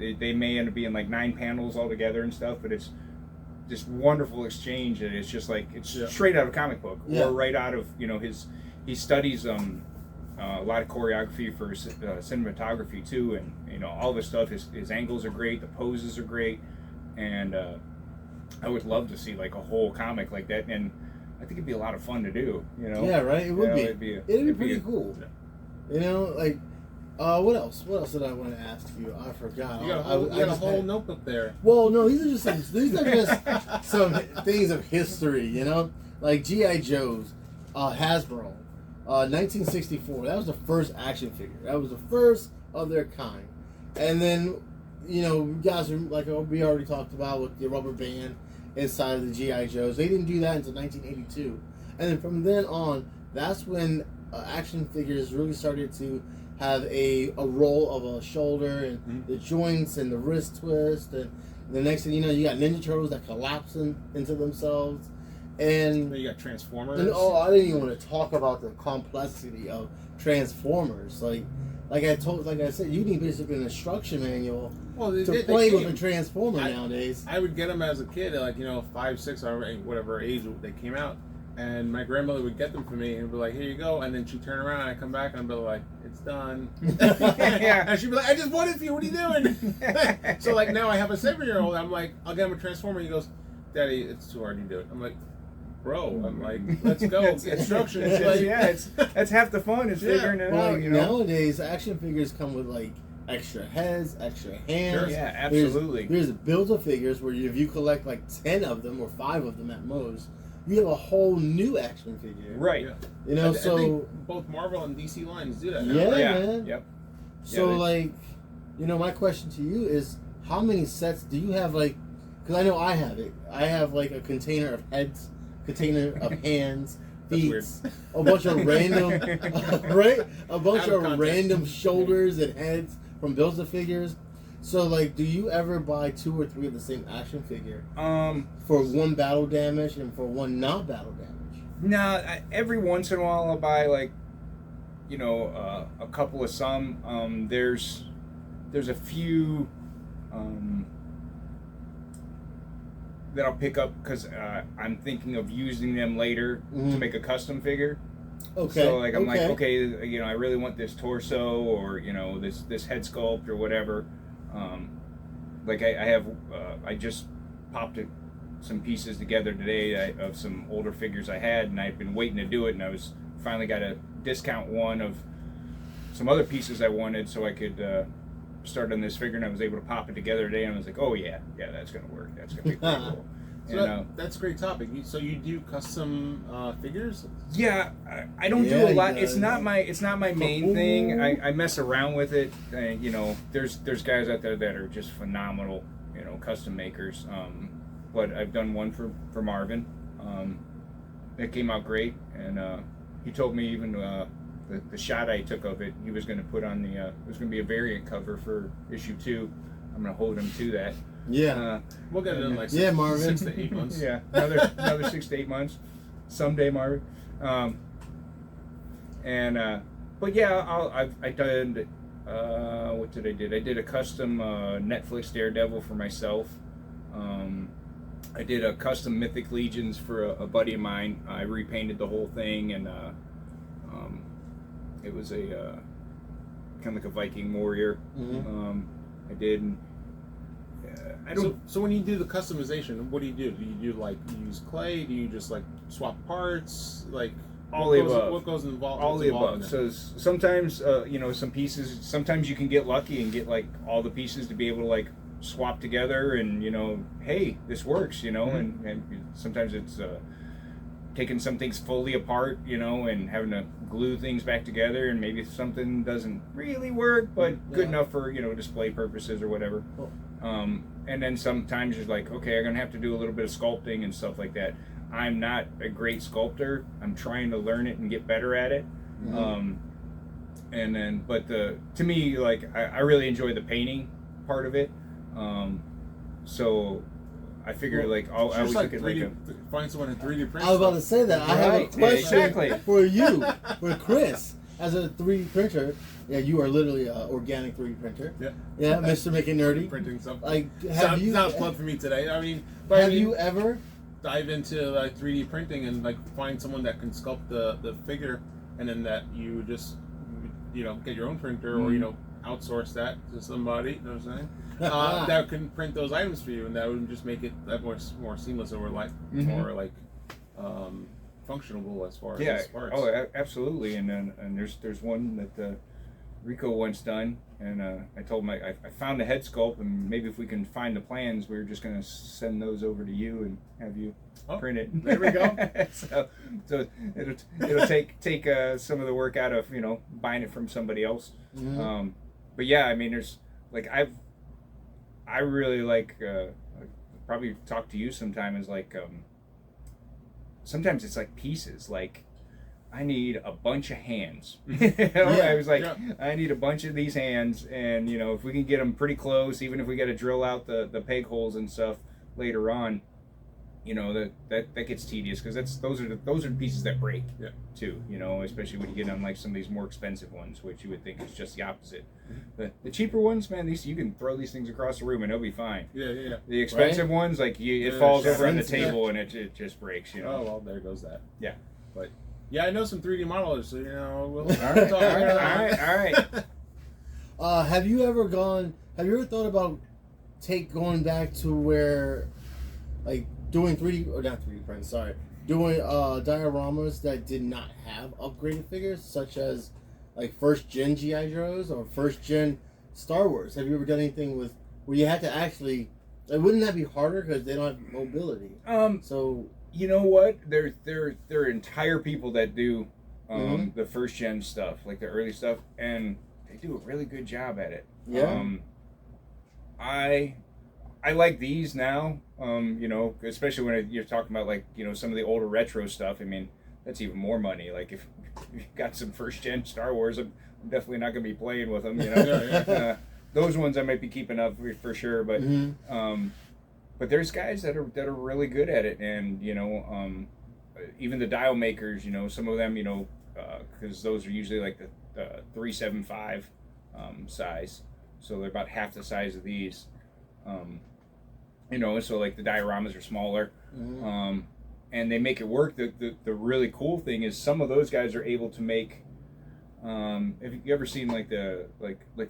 And they may end up being like 9 panels altogether and stuff, but it's this wonderful exchange, and it's just like it's Yeah. straight out of comic book Yeah. or right out of he studies a lot of choreography for cinematography too, and all this stuff. His angles are great, the poses are great, and I would love to see like a whole comic like that, and I think it'd be a lot of fun to do. Yeah, right. It would be. It'd be Pretty cool. Like, what else? What else did I want to ask you? I forgot. You got a whole notebook there. Well, no, these are just some things of history. Like GI Joe's, Hasbro, 1964. That was the first action figure. That was the first of their kind. And then, you guys are like we already talked about with the rubber band inside of the GI Joes. They didn't do that until 1982, and then from then on, that's when action figures really started to have a roll of a shoulder and the joints and the wrist twist, and the next thing you know, you got Ninja Turtles that collapse into themselves, and You got Transformers. I didn't even want to talk about the complexity of Transformers. Like I said, you need basically an instruction manual Well, to play with a Transformer I- nowadays. I would get them as a kid, at 5, 6, or whatever age they came out, and my grandmother would get them for me and be like, "Here you go," and then she'd turn around and I come back and I'd be like, "It's done." Yeah. And she'd be like, "I just bought it for you. What are you doing?" So now I have a 7-year-old. I'm like, I'll get him a Transformer. He goes, "Daddy, it's too hard to do it." I'm like, "Bro," I'm like, "Let's go." Instructions. That's half the fun is Yeah. figuring it Well, out. nowadays, action figures come with extra heads, extra hands. Sure. Yeah, absolutely. There's Build-A-Figures where if you collect 10 of them or 5 of them at most, you have a whole new action figure. Right. Yeah. I So think both Marvel and DC lines do that now. Yeah, Yeah. man. Yep. So they- my question to you is, how many sets do you have? Because I know I have it. I have a container of heads, container of hands, That's feet, weird. a bunch of random, right? A bunch Out of of context. random shoulders and heads from Build-A-Figures. So do you ever buy 2 or 3 of the same action figure for one battle damage and for one not battle damage? every once in a while I'll buy a couple of some. There's a few that I'll pick up because I'm thinking of using them later to Mhm. make a custom figure. Okay. So I'm like, okay, I really want this torso or this head sculpt or whatever. I just popped some pieces together today of some older figures I had, and I'd been waiting to do it, and I was finally got a discount one of some other pieces I wanted, so I could started on this figure, and I was able to pop it together today, and I was like, oh yeah, that's gonna work. That's gonna be pretty cool. So that's a great topic. So you do custom figures? Yeah, I don't do a lot. he It's does. not my main thing. I mess around with it. You know, there's guys out there that are just phenomenal, you know, custom makers. But I've done one for Marvin. That came out great, and he told me even the shot I took of it, he was going to put on the. It was going to be a variant cover for issue 2. I'm going to hold him to that. Yeah. We'll get it in like Marvin. 6 to 8 months. Yeah, another 6 to 8 months, someday, Marvin. But yeah, I did. What did I did? I did a custom Netflix Daredevil for myself. I did a custom Mythic Legions for a buddy of mine. I repainted the whole thing, and it was a kind of like a Viking warrior. Mm-hmm. I did. I don't. So when you do the customization, what do? Do you like use clay? Do you just like swap parts? Like All the above. What goes involved? All what's the involved above. in So sometimes, you know, some pieces. Sometimes you can get lucky and get like all the pieces to be able to like swap together, and you know, hey, this works. You know, Mm-hmm. and sometimes it's taking some things fully apart, you know, and having to glue things back together, and maybe something doesn't really work, but good enough for, you know, display purposes or whatever. Cool. And then sometimes you're like, okay, I'm gonna have to do a little bit of sculpting and stuff like that. I'm not a great sculptor. I'm trying to learn it and get better at it. Mm-hmm. And then, but to me, like, I really enjoy the painting part of it. So I figured, like, I always like look at like 3D, find someone in 3D print. I was about to say that. I have a Right, question exactly. for you, for Chris. As a 3D printer, yeah, you are literally an organic 3D printer. Yeah. Yeah, Mr. Make It Nerdy. printing stuff. Like, It's have not, you it's not a plug for me today. I mean, but have you ever? dive into like 3D printing and like find someone that can sculpt the figure, and then that you just, you know, get your own printer or, you know, outsource that to somebody. You know what I'm saying? That can print those items for you, and that would just make it that more seamless, or like more like functionable as far as Yeah. parts. Oh, absolutely. And then there's one that Rico once done, and I told him I found the head sculpt, and maybe if we can find the plans, we were just gonna send those over to you and have you print it. There we go. so it'll take some of the work out of, you know, buying it from somebody else. Mhm. But yeah, I mean, there's like I really like probably talk to you sometime is like sometimes it's like pieces like I need a bunch of hands. You know? I was like, I need a bunch of these hands, and you know, if we can get them pretty close, even if we got to drill out the peg holes and stuff later on, you know, that gets tedious, because those are the pieces that break too. You know, especially when you get on like some of these more expensive ones, which you would think is just the opposite. The cheaper ones, man, these you can throw these things across the room and it'll be fine. Yeah. The expensive ones, like it falls over on the table and it just breaks. You know. Oh well, there goes that. Yeah. But yeah, I know some 3D modelers, so you know we'll All right. Have you ever thought about going back to where, like, doing 3D or not 3D prints? Sorry, doing dioramas that did not have upgraded figures, such as like first gen GI Joes or first gen Star Wars. Have you ever done anything where you had to actually? Like, wouldn't that be harder because they don't have mobility? So. You know what? There are entire people that do the first gen stuff, like the early stuff, and they do a really good job at it. Yeah. I like these now. You know, especially when you're talking about like, you know, some of the older retro stuff. I mean, that's even more money. Like if you've got some first gen Star Wars, I'm definitely not going to be playing with them. You know, those ones I might be keeping up for sure, but. But there's guys that are really good at it, and you know, even the dial makers, you know, some of them, you know, because those are usually like the 375 size, so they're about half the size of these, you know, so like the dioramas are smaller, and they make it work. The really cool thing is some of those guys are able to make. Have you ever seen like the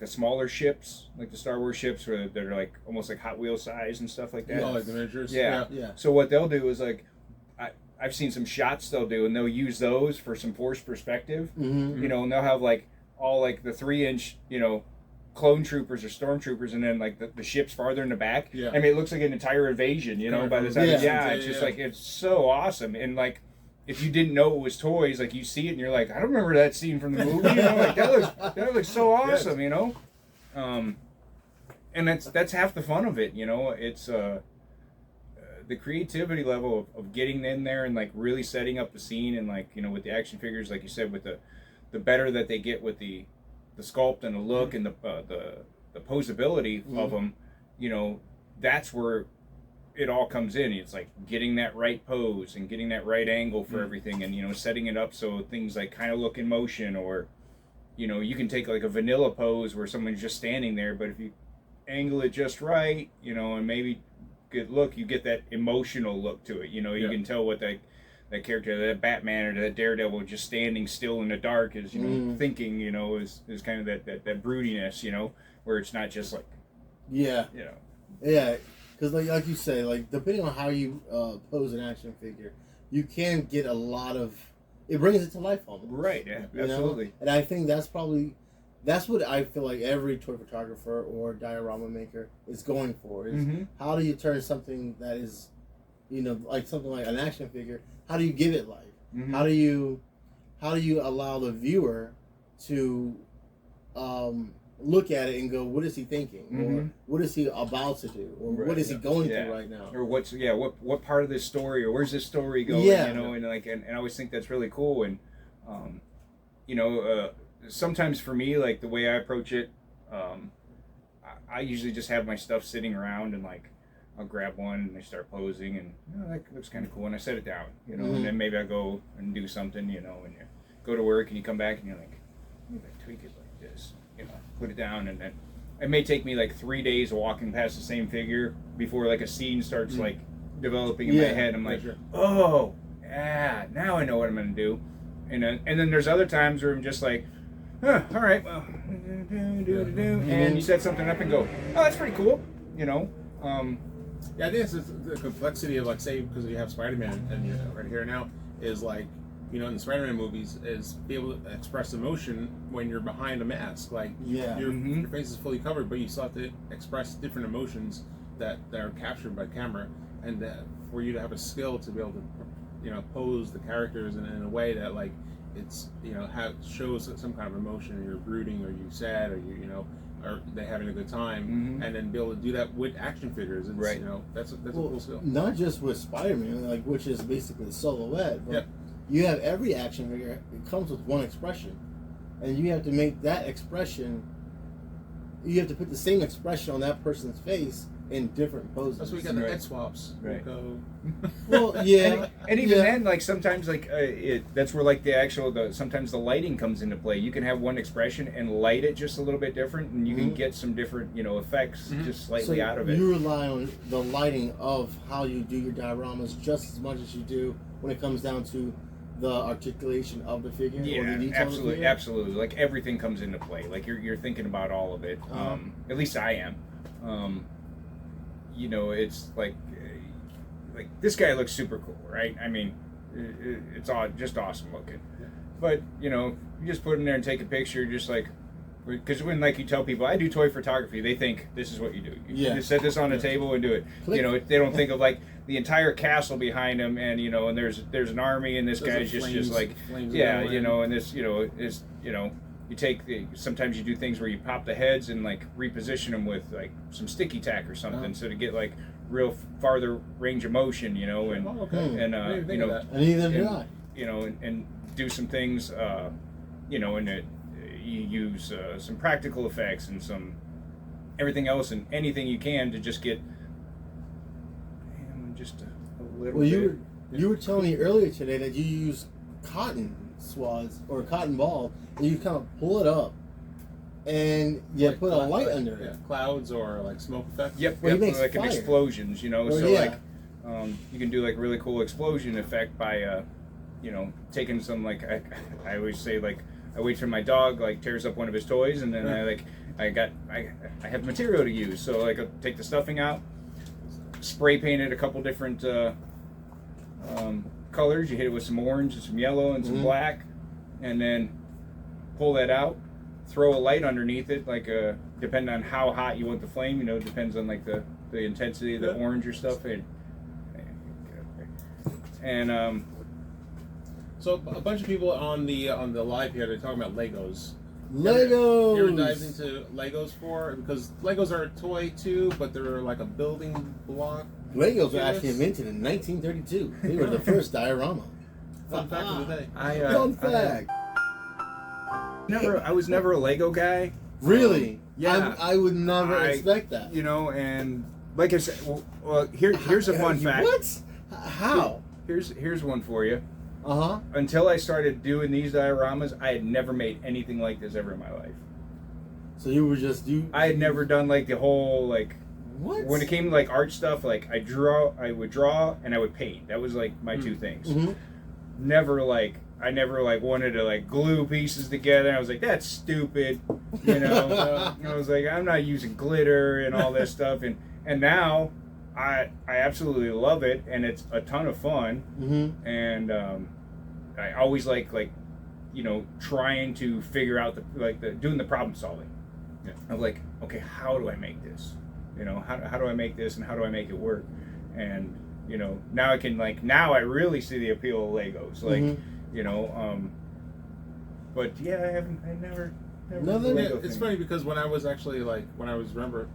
smaller ships, like the Star Wars ships, where they're like almost like Hot Wheels size and stuff like that? Oh, like the miniatures. Yeah. So what they'll do is like, I've seen some shots they'll do, and they'll use those for some forced perspective. You know, and they'll have like all like the 3-inch, you know, clone troopers or stormtroopers, and then like the ship's farther in the back. Yeah. I mean, it looks like an entire invasion, you know, by the time. Yeah. It's just like, it's so awesome. And like, if you didn't know it was toys, like you see it and you're like, I don't remember that scene from the movie. You know, like that looks so awesome, you know. And that's half the fun of it, you know. It's the creativity level of getting in there and like really setting up the scene, and like, you know, with the action figures, like you said, with the better that they get with the sculpt and the look and the posability of them, you know, that's where it all comes in. It's like getting that right pose and getting that right angle for everything, and, you know, setting it up so things like kind of look in motion, or, you know, you can take like a vanilla pose where someone's just standing there, but if you angle it just right, you know, and maybe good look, you get that emotional look to it. You know, you can tell what that character, that Batman or that Daredevil, just standing still in the dark is, you know, thinking, you know, is kind of that broodiness, you know, where it's not just like, you know. Yeah, because like you say, like depending on how you pose an action figure, you can get a lot of, it brings it to life almost. Right, yeah, absolutely. Know? And I think that's what I feel like every toy photographer or diorama maker is going for, is how do you turn something that is, you know, like something like an action figure, how do you give it life? How do you allow the viewer to look at it and go, what is he thinking? Or what is he about to do? Or what is he going through right now? Or what part of this story, or where's this story going? Yeah. You know, and like, and I always think that's really cool. And you know, sometimes for me, like the way I approach it, I usually just have my stuff sitting around, and like I'll grab one and I start posing, and that looks kind of cool, and I set it down, you know, and then maybe I go and do something, you know, and you go to work and you come back and you're like, maybe I tweak it like this, you know, put it down, and then it may take me like 3 days walking past the same figure before like a scene starts like developing in my head. I'm like, oh yeah, now I know what I'm gonna do, and then there's other times where I'm just like, all right, well, and you set something up and go, oh, that's pretty cool, you know. Yeah, I think it's the complexity of, like, say, because you have Spider-Man and you're right here now, is like, you know, in the Spider-Man movies, is be able to express emotion when you're behind a mask. Like, your face is fully covered, but you still have to express different emotions that are captured by camera, and for you to have a skill to be able to, you know, pose the characters in a way that, like, it's, you know, shows some kind of emotion, or you're brooding, or you're sad, or you know, or they're having a good time, and then be able to do that with action figures. It's, you know, that's a cool skill. Not just with Spider-Man, like, which is basically the silhouette, but you have every action figure, it comes with one expression, and you have to make that expression, you have to put the same expression on that person's face in different poses. That's why we got the head swaps. Right. Well, yeah. And even then, like, sometimes, like, that's where, like, sometimes the lighting comes into play. You can have one expression and light it just a little bit different, and you can get some different, you know, effects just slightly out of it. You rely on the lighting of how you do your dioramas just as much as you do when it comes down to the articulation of the figure. Yeah, or the detail of the figure. absolutely. Like, everything comes into play. Like, you're thinking about all of it. At least I am. You know, it's like this guy looks super cool, right? I mean, it's all just awesome looking. But, you know, you just put him there and take a picture, just like, because when, like, you tell people I do toy photography, they think this is what you do. You just set this on the table and do it. Click. You know, they don't think of, like, the entire castle behind him, and, you know, and there's an army, and this guy's just like, you know, and this, you know, is, you know, you take sometimes you do things where you pop the heads and like reposition them with like some sticky tack or something, so to get like real farther range of motion, you know, and you know, you know, and do some things, you know, and you use some practical effects and some everything else and anything you can to just get just a little bit. You were telling me earlier today that you use cotton swaths or cotton ball, and you kind of pull it up and you put a light under it. Clouds or like smoke effects. Yep, Well, he makes like fire. explosions, you know. Well, so yeah. like you can do like really cool explosion effect by you know, taking some like I always say, like, I wait till my dog like tears up one of his toys, and then I have material to use, so like I'll take the stuffing out, spray paint it a couple different colors. You hit it with some orange and some yellow and some black, and then pull that out, throw a light underneath it, like a depending on how hot you want the flame, you know, depends on like the intensity of the orange or stuff. And so a bunch of people on the live here, they're talking about Legos. Legos. You ever dived into Legos because Legos are a toy too, but they're like a building block. Legos were actually invented in 1932. They were the first diorama. Fun fact of the day. Fun fact. I was never a Lego guy. Really? Yeah. I would never expect that. You know, and like I said, well here's a fun fact. What? How? Here's one for you. Uh-huh. Until I started doing these dioramas, I had never made anything like this ever in my life. So you were just I had never done like the whole like. What? When it came to like art stuff, like I would draw and I would paint. That was like my two things. Mm-hmm. I never like wanted to like glue pieces together. I was like, that's stupid, you know. I was like, I'm not using glitter and all this stuff. And now I absolutely love it, and it's a ton of fun. Mm-hmm. And I always like you know, trying to figure out doing the problem solving. Yeah. Of like, okay, how do I make this? You know, how do I make this, and how do I make it work? And you know, now I really see the appeal of Legos. Like, you know, but yeah, I never. It's funny because when I was actually remember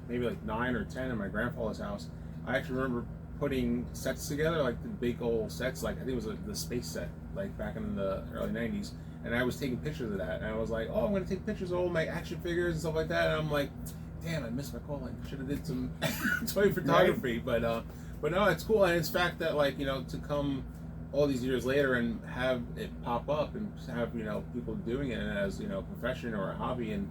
maybe like 9 or 10 in my grandfather's house, I actually remember putting sets together, like the big old sets, like I think it was the space set, like back in the early 90s, and I was taking pictures of that, and I was like, oh, I'm gonna take pictures of all my action figures and stuff like that, and I'm like, damn, I missed my call. I should have did some toy photography, right. but no, it's cool, and it's fact that like, you know, to come all these years later and have it pop up and have, you know, people doing it as, you know, a profession or a hobby, and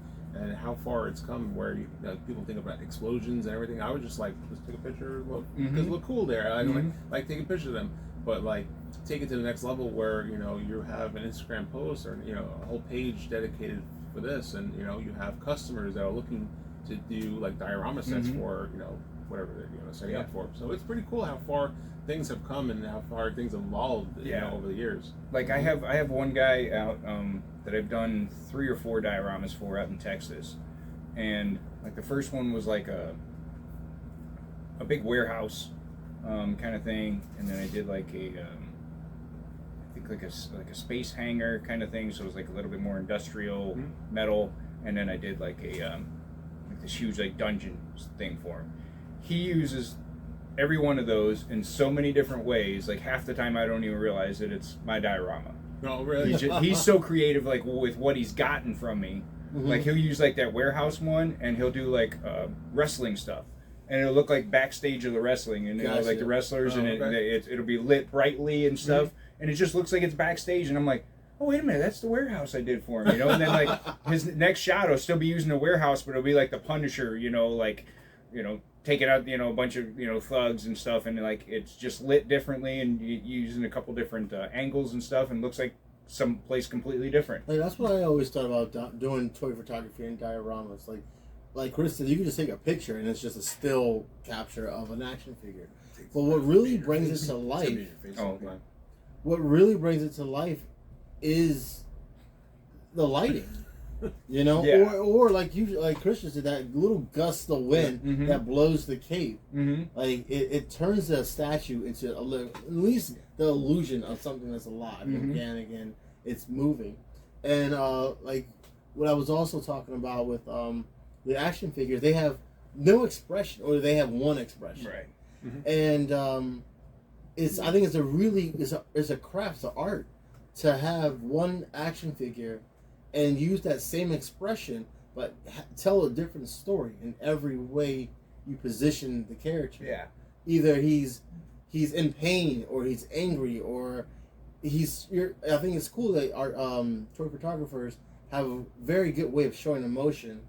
how far it's come where you know, people think about explosions and everything. I would just like, let's take a picture, because look cool there. I like taking pictures of them, but like take it to the next level where, you know, you have an Instagram post or, you know, a whole page dedicated for this, and you know, you have customers that are looking to do like diorama sets for, you know, whatever they're, you know, setting up for. So it's pretty cool how far things have come and how far things evolved, you know, over the years. Like I have one guy out that I've done 3 or 4 dioramas for out in Texas, and like the first one was like a big warehouse kind of thing, and then I did like I think like a space hangar kind of thing, so it was like a little bit more industrial metal, and then I did like this huge like dungeon thing for him. He uses every one of those in so many different ways. Like half the time I don't even realize that it's my diorama. No, really? He's so creative, like with what he's gotten from me. Like he'll use like that warehouse one, and he'll do like wrestling stuff, and it'll look like backstage of the wrestling, and you know, like the wrestlers, and it'll be lit brightly and stuff, and it just looks like it's backstage, and I'm like, oh wait a minute, that's the warehouse I did for him, you know. And then like his next shot will still be using the warehouse, but it'll be like the Punisher, you know, like, you know, taking out, you know, a bunch of, you know, thugs and stuff, and like it's just lit differently, and using a couple different angles and stuff, and looks like some place completely different. Like, that's what I always thought about doing toy photography and dioramas. Like Chris said, you can just take a picture and it's just a still capture of an action figure. But what really brings it to life, what really brings it to life, is the lighting. You know, or like Chris just did, that little gust of wind that blows the cape. Like it turns the statue into at least the illusion of something that's alive, organic, and it's moving. And like what I was also talking about with the action figures, they have no expression, or they have one expression, right? And I think it's a craft, it's an art to have one action figure and use that same expression, but tell a different story in every way you position the character. Yeah. Either he's in pain, or he's angry, or I think it's cool that our toy photographers have a very good way of showing emotion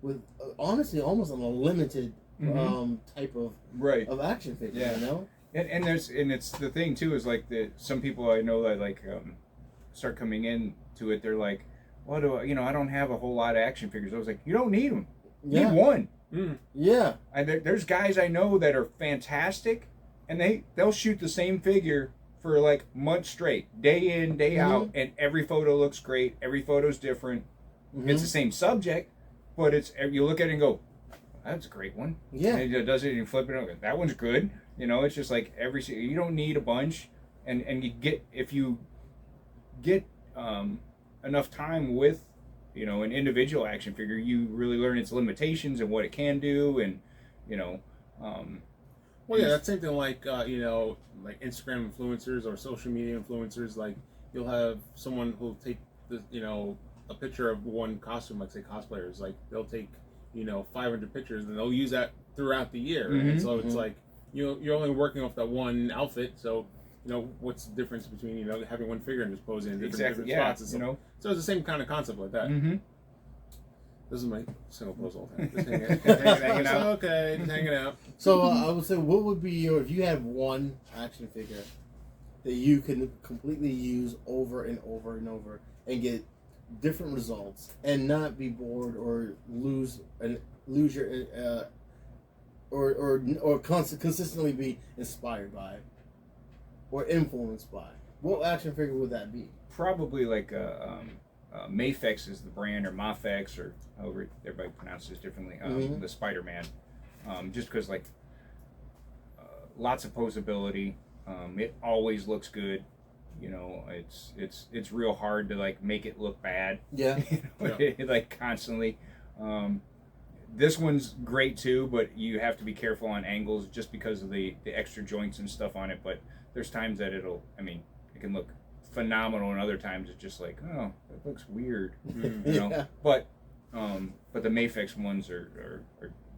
with honestly almost an unlimited type of action figure. Yeah. You know. And it's the thing too, is like some people I know that like start coming in to it, they're like, well, I don't have a whole lot of action figures. I was like, you don't need them. You need one. Yeah. There's guys I know that are fantastic, and they'll shoot the same figure for like months straight, day in, day out, and every photo looks great. Every photo's different. It's the same subject, but it's you look at it and go, that's a great one. Yeah. And it does it and you flip it over. That one's good. You know, it's just like you don't need a bunch, and you get if you get enough time with an individual action figure, you really learn its limitations and what it can do, and well, yeah, that's same thing like like Instagram influencers or social media influencers. Like you'll have someone who'll take a picture of one costume, like say cosplayers, like they'll take 500 pictures and they'll use that throughout the year. And so it's like you're only working off that one outfit, so what's the difference between having one figure and just posing in different spots? So it's the same kind of concept like that. This is my single pose all the time. Just hanging out. Okay, just hanging out. So I would say, what would be if you had one action figure that you can completely use over and over and over and get different results and not be bored or lose your or consistently be inspired by or influenced by? What action figure would that be? Probably like Mafex is the brand, or Mafex, or however everybody pronounces it differently. The Spider-Man, just because like lots of posability. It always looks good. It's real hard to like make it look bad. Yeah. Like constantly. This one's great too, but you have to be careful on angles just because of the extra joints and stuff on it. But there's times that it can look phenomenal, and other times it's just like, oh, that looks weird. Yeah. But the Mafex ones are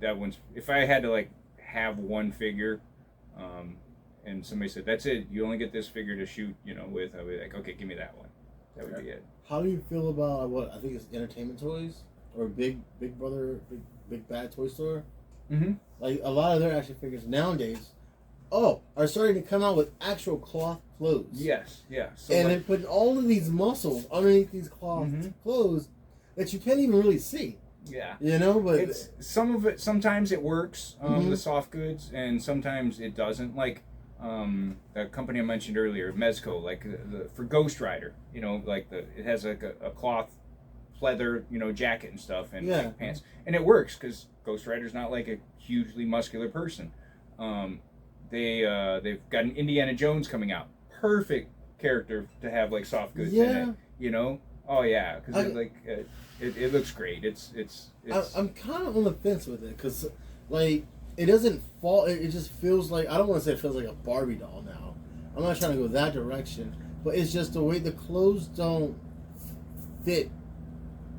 that one's, if I had to like have one figure, and somebody said, that's it, you only get this figure to shoot, with, I'd be like, okay, give me that one. That would be it. How do you feel about what I think is Entertainment Toys or Big Brother, Big Bad Toy Store? Like a lot of their action figures nowadays are starting to come out with actual cloth clothes. Yes, yeah. So and they're putting all of these muscles underneath these cloth clothes that you can't even really see. Yeah. But it's some of it, sometimes it works, the soft goods, and sometimes it doesn't. Like the company I mentioned earlier, Mezco, like for Ghost Rider, it has like a cloth leather, jacket and stuff, and like pants, and it works because Ghost Rider's not like a hugely muscular person. They've got an Indiana Jones coming out, perfect character to have like soft goods in it. Oh yeah, because it looks great. It's I'm kind of on the fence with it because like it doesn't fall. It just feels like, I don't want to say it feels like a Barbie doll now. I'm not trying to go that direction, but it's just the way the clothes don't fit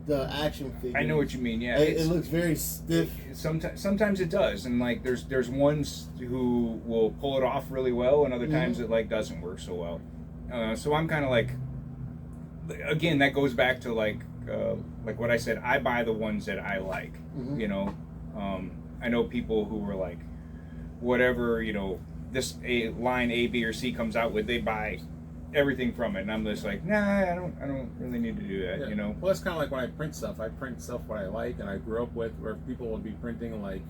the action figure. I know what you mean. Yeah, it looks very stiff. Sometimes it does, and like there's ones who will pull it off really well, and other times it like doesn't work so well. So I'm kind of like, again, that goes back to like what I said. I buy the ones that I like. I know people who were like, whatever this line A, B, or C comes out with, they buy everything from it, and I'm just like, nah, I don't really need to do that. Well, that's kind of like when I print stuff. I print stuff what I like, and I grew up with where people would be printing like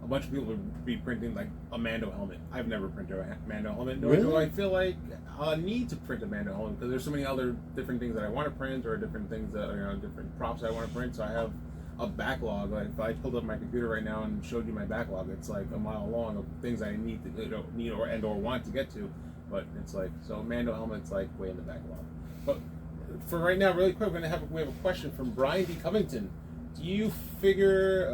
a bunch of people would be printing like a Mando helmet. I've never printed a Mando helmet, nor do I feel like a need to print a Mando helmet, because there's so many other different things that I want to print, or different things that different props I want to print. So I have a backlog. Like if I pulled up my computer right now and showed you my backlog, it's like a mile long of things I need to need or want to get to. But it's like, so Mando helmet's like way in the backlog. But for right now, really quick, we have a question from Brian D. Covington. Do you do figure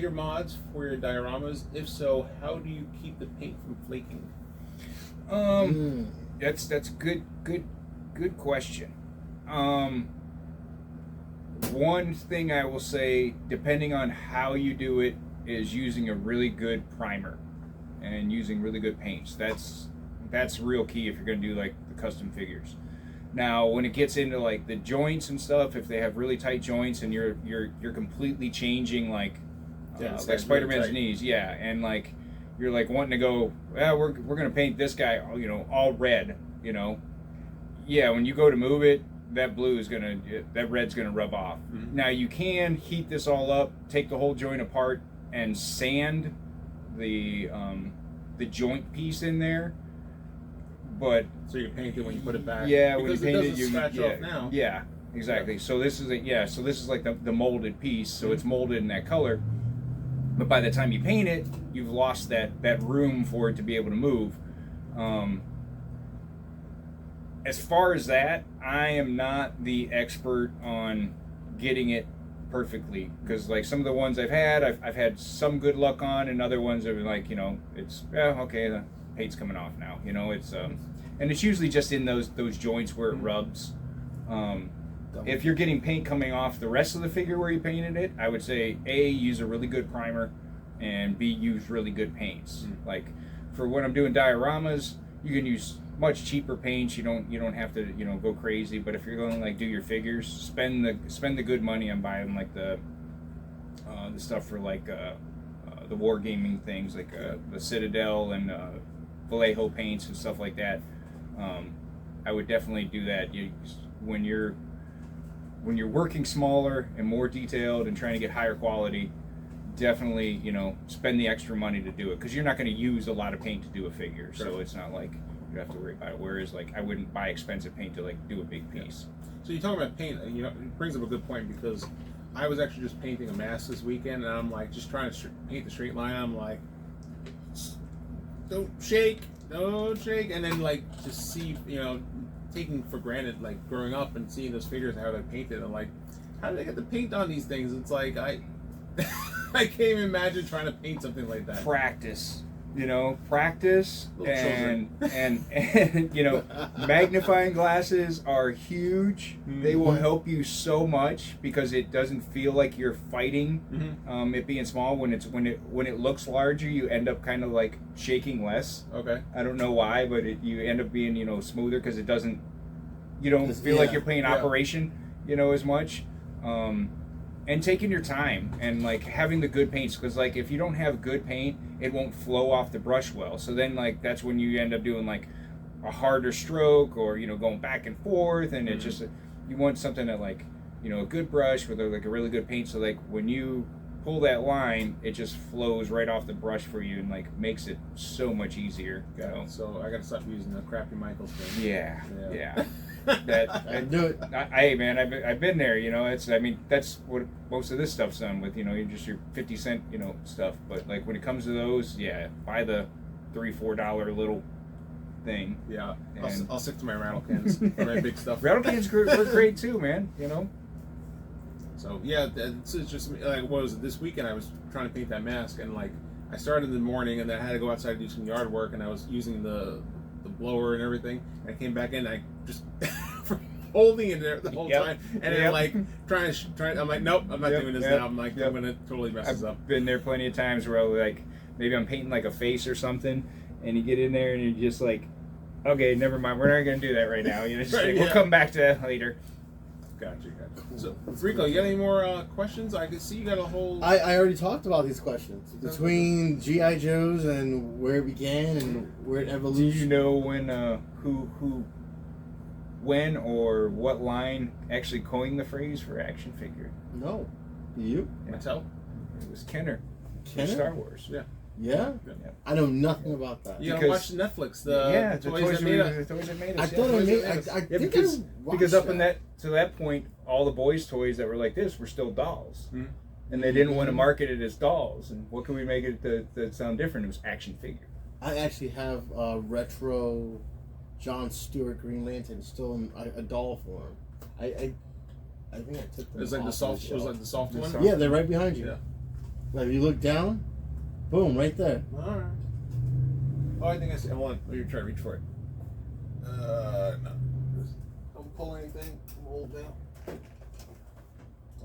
mods for your dioramas? If so, how do you keep the paint from flaking? That's a good question. One thing I will say, depending on how you do it, is using a really good primer and using really good paints. That's real key if you're going to do like the custom figures. Now, when it gets into like the joints and stuff, if they have really tight joints and you're completely changing like Spider-Man's really knees, and like you're like wanting to go, well, we're going to paint this guy, all red, yeah, when you go to move it, that red's gonna rub off. Now you can heat this all up, take the whole joint apart, and sand the joint piece in there. But so you can paint it when you put it back. Yeah, when you paint it, you scratch off now. Yeah, exactly. So this is so this is like the molded piece. So it's molded in that color. But by the time you paint it, you've lost that room for it to be able to move. As far as that, I am not the expert on getting it perfectly, because like some of the ones I've had some good luck on, and other ones have been like, it's okay, the paint's coming off now. It's and it's usually just in those joints where it rubs. If you're getting paint coming off the rest of the figure where you painted it, I would say A, use a really good primer, and B, use really good paints. Like for when I'm doing dioramas, you can use much cheaper paints. You don't have to go crazy. But if you're going to like do your figures, spend the good money on buying like the stuff for like the wargaming things, like the Citadel and Vallejo paints and stuff like that. I would definitely do that. When you're working smaller and more detailed and trying to get higher quality, definitely spend the extra money to do it, because you're not going to use a lot of paint to do a figure. Sure. So it's not like you have to worry about it. Whereas like I wouldn't buy expensive paint to like do a big piece. So you talk about paint, it brings up a good point, because I was actually just painting a mask this weekend, and I'm like just trying to paint the straight line. I'm like, don't shake, and then like to see, taking for granted, like growing up and seeing those figures how they're painted, and like, how do they get the paint on these things? It's like I can't even imagine trying to paint something like that. Practice. Practice, and magnifying glasses are huge. Mm-hmm. They will help you so much, because it doesn't feel like you're fighting it being small. When it looks larger, you end up kind of like shaking less. Okay. I don't know why, but you end up being smoother, because you don't feel like you're playing operation as much. And taking your time and like having the good paints, because like if you don't have good paint, it won't flow off the brush well. So then like that's when you end up doing like a harder stroke, or going back and forth, and it just, you want something that like a good brush with like a really good paint, so like when you pull that line, it just flows right off the brush for you and like makes it so much easier. So I gotta stop using the crappy Michaels thing. Yeah. I do it. Hey man, I've been there. That's what most of this stuff's done with. Just your 50-cent stuff. But like when it comes to those, buy the $3-4 little thing. Yeah, I'll stick to my rattle cans for my big stuff. Rattle cans were great too, man. So it's just like, what was it, this weekend? I was trying to paint that mask, and like I started in the morning, and then I had to go outside to do some yard work, and I was using the blower and everything. And I came back in, and I just holding it there the whole time, and then like trying. I'm like, nope, I'm not doing this now. I'm like, I'm gonna totally mess this up. I've been there plenty of times where like maybe I'm painting like a face or something, and you get in there and you're just like, okay, never mind, we're not gonna do that right now. We'll come back to that later. Gotcha. So, Rico, you got any more questions? I can see you got a whole... I already talked about these questions. Between G.I. Joes and where it began and where it evolution. Do you know when, when or what line actually coined the phrase for action figure? No. Do you? Mattel? It was Kenner. Kenner? Star Wars. Yeah? I know nothing about that. You gotta watch Netflix. The toys that made us. I thought I think because up in to that point, all the boys' toys that were like this were still dolls, and they didn't want to market it as dolls. And what could we make it that sound different? It was action figure. I actually have a retro John Stewart Green Lantern still in a doll form. I think I took them. It was like the soft one. Yeah, they're right behind you. Yeah. Like if you look down, boom, right there. All right. Oh, I think I see. Hold on. You're trying to reach for it. No. Don't pull anything. Hold down.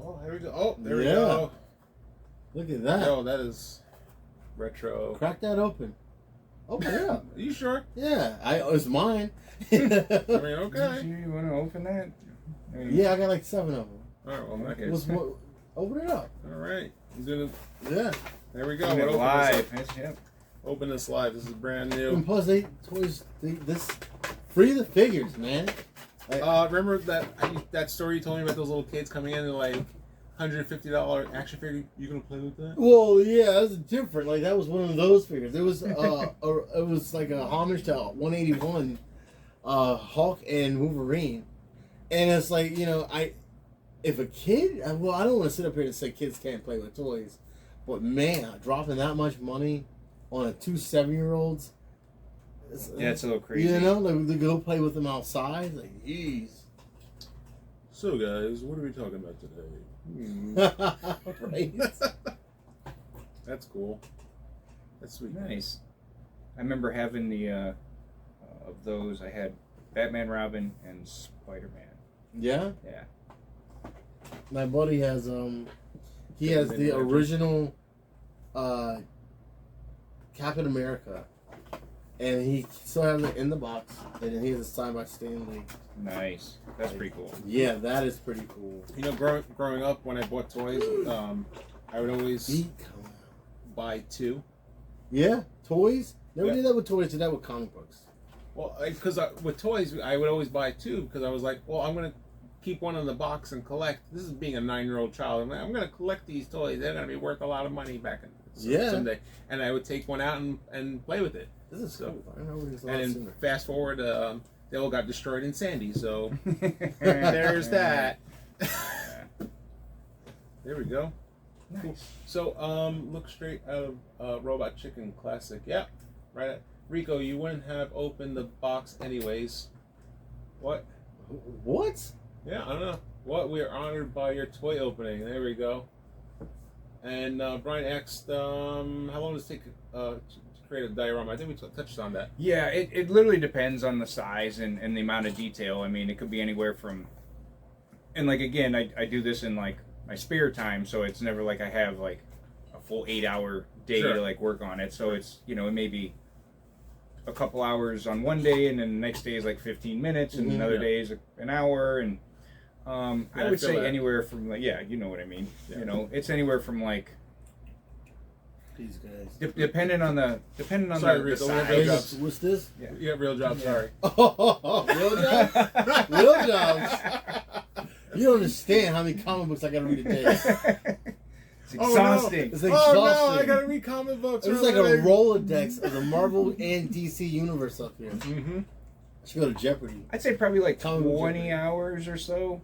Oh, here we go. Oh, there we go. Look at that. Oh, that is retro. Crack that open. Open it up. Are you sure? Yeah, it's mine. I mean, okay. You want to open that? Yeah, I got like 7 of them. All right, well, okay. Open it up. All right. Yeah. There we go. Open it live. Open this live. This is brand new. And plus, this free the figures, man. Remember that story you told me about those little kids coming in and like $150 action figure? You gonna play with that? Well, yeah, that's different. Like that was one of those figures. It was it was like a homage to 181, Hulk and Wolverine, and it's like if a kid, well, I don't want to sit up here and say kids can't play with toys, but man, dropping that much money on a 2 7-year-olds, Yeah, it's a little crazy. You know, like to go play with them outside, like, jeez. So, guys, what are we talking about today? Right. That's cool. That's sweet. Nice. I remember having the of those. I had Batman, Robin, and Spider-Man. Yeah. Yeah. My buddy has he has the original Captain America, and he still has it in the box, and then he has a signed by Stan Lee. Nice. That's pretty cool. Yeah, that is pretty cool. You know, growing up, when I bought toys, I would always buy 2. Yeah, toys. Never Yeah. did that with toys. Did that with comic books. Well, because with toys, I would always buy 2 because I was like, well, I'm gonna keep one in the box and collect. This is being a 9-year-old child. I'm gonna collect these toys. They're gonna be worth a lot of money back in someday. And I would take one out and play with it. This is So, cool. I don't know this a lot And then sooner. fast forward, they all got destroyed in Sandy. So there's that. There we go. Nice. Cool. So look straight out of Robot Chicken Classic. Yeah, right. Rico, you wouldn't have opened the box anyways. What? What? Yeah, I don't know. What? We are honored by your toy opening. There we go. And Brian asked, how long does it take to create a diorama? I think we touched on that. Yeah, it literally depends on the size and the amount of detail. I mean, it could be anywhere from, and like again, I do this in like my spare time, so it's never like I have like a full 8-hour day Sure. to like work on it. So it's, you know, it may be a couple hours on one day, and then the next day is like 15 minutes, and another day is an hour, and I would say that. anywhere from like, yeah, you know what I mean. Yeah. You know, it's anywhere from like These guys. depending on the Sorry, the Rico, size. real What's, what's this? Yeah. You got real job. Sorry. Oh, real jobs? Real jobs? You don't understand how many comic books I gotta read a day. It's exhausting. It's Oh exhausting. no! I gotta read comic books. It was like a Rolodex of the Marvel and DC universe up here. Mm-hmm. I should go to Jeopardy. I'd say probably like Comic book 20 Jeopardy. hours or so,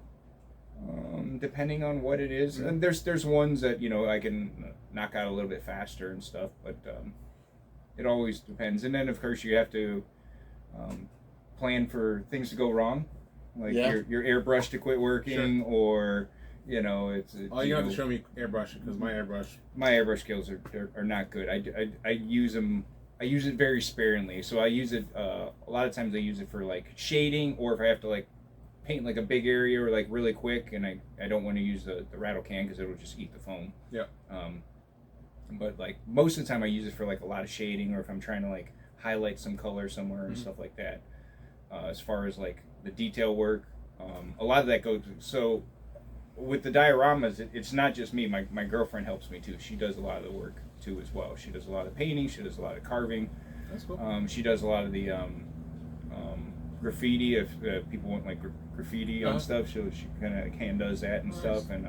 depending on what it is. And there's ones that, you know, I can knock out a little bit faster and stuff, but it always depends. And then of course you have to plan for things to go wrong, like your airbrush to quit working, or you know, it's Oh, you have to show me airbrush because my airbrush skills are not good. I use them. I use it very sparingly. So I use it a lot of times. I use it for like shading, or if I have to like paint like a big area or like really quick, and I don't want to use the rattle can because it'll just eat the foam. Yeah. But like most of the time I use it for like a lot of shading, or if I'm trying to like highlight some color somewhere and stuff like that. As far as like the detail work, a lot of that goes. So with the dioramas, it's not just me. My girlfriend helps me too. She does a lot of the work too as well. She does a lot of painting. She does a lot of carving. That's cool. She does a lot of the graffiti. If people want like graffiti on stuff, she kind of hand does that and stuff. And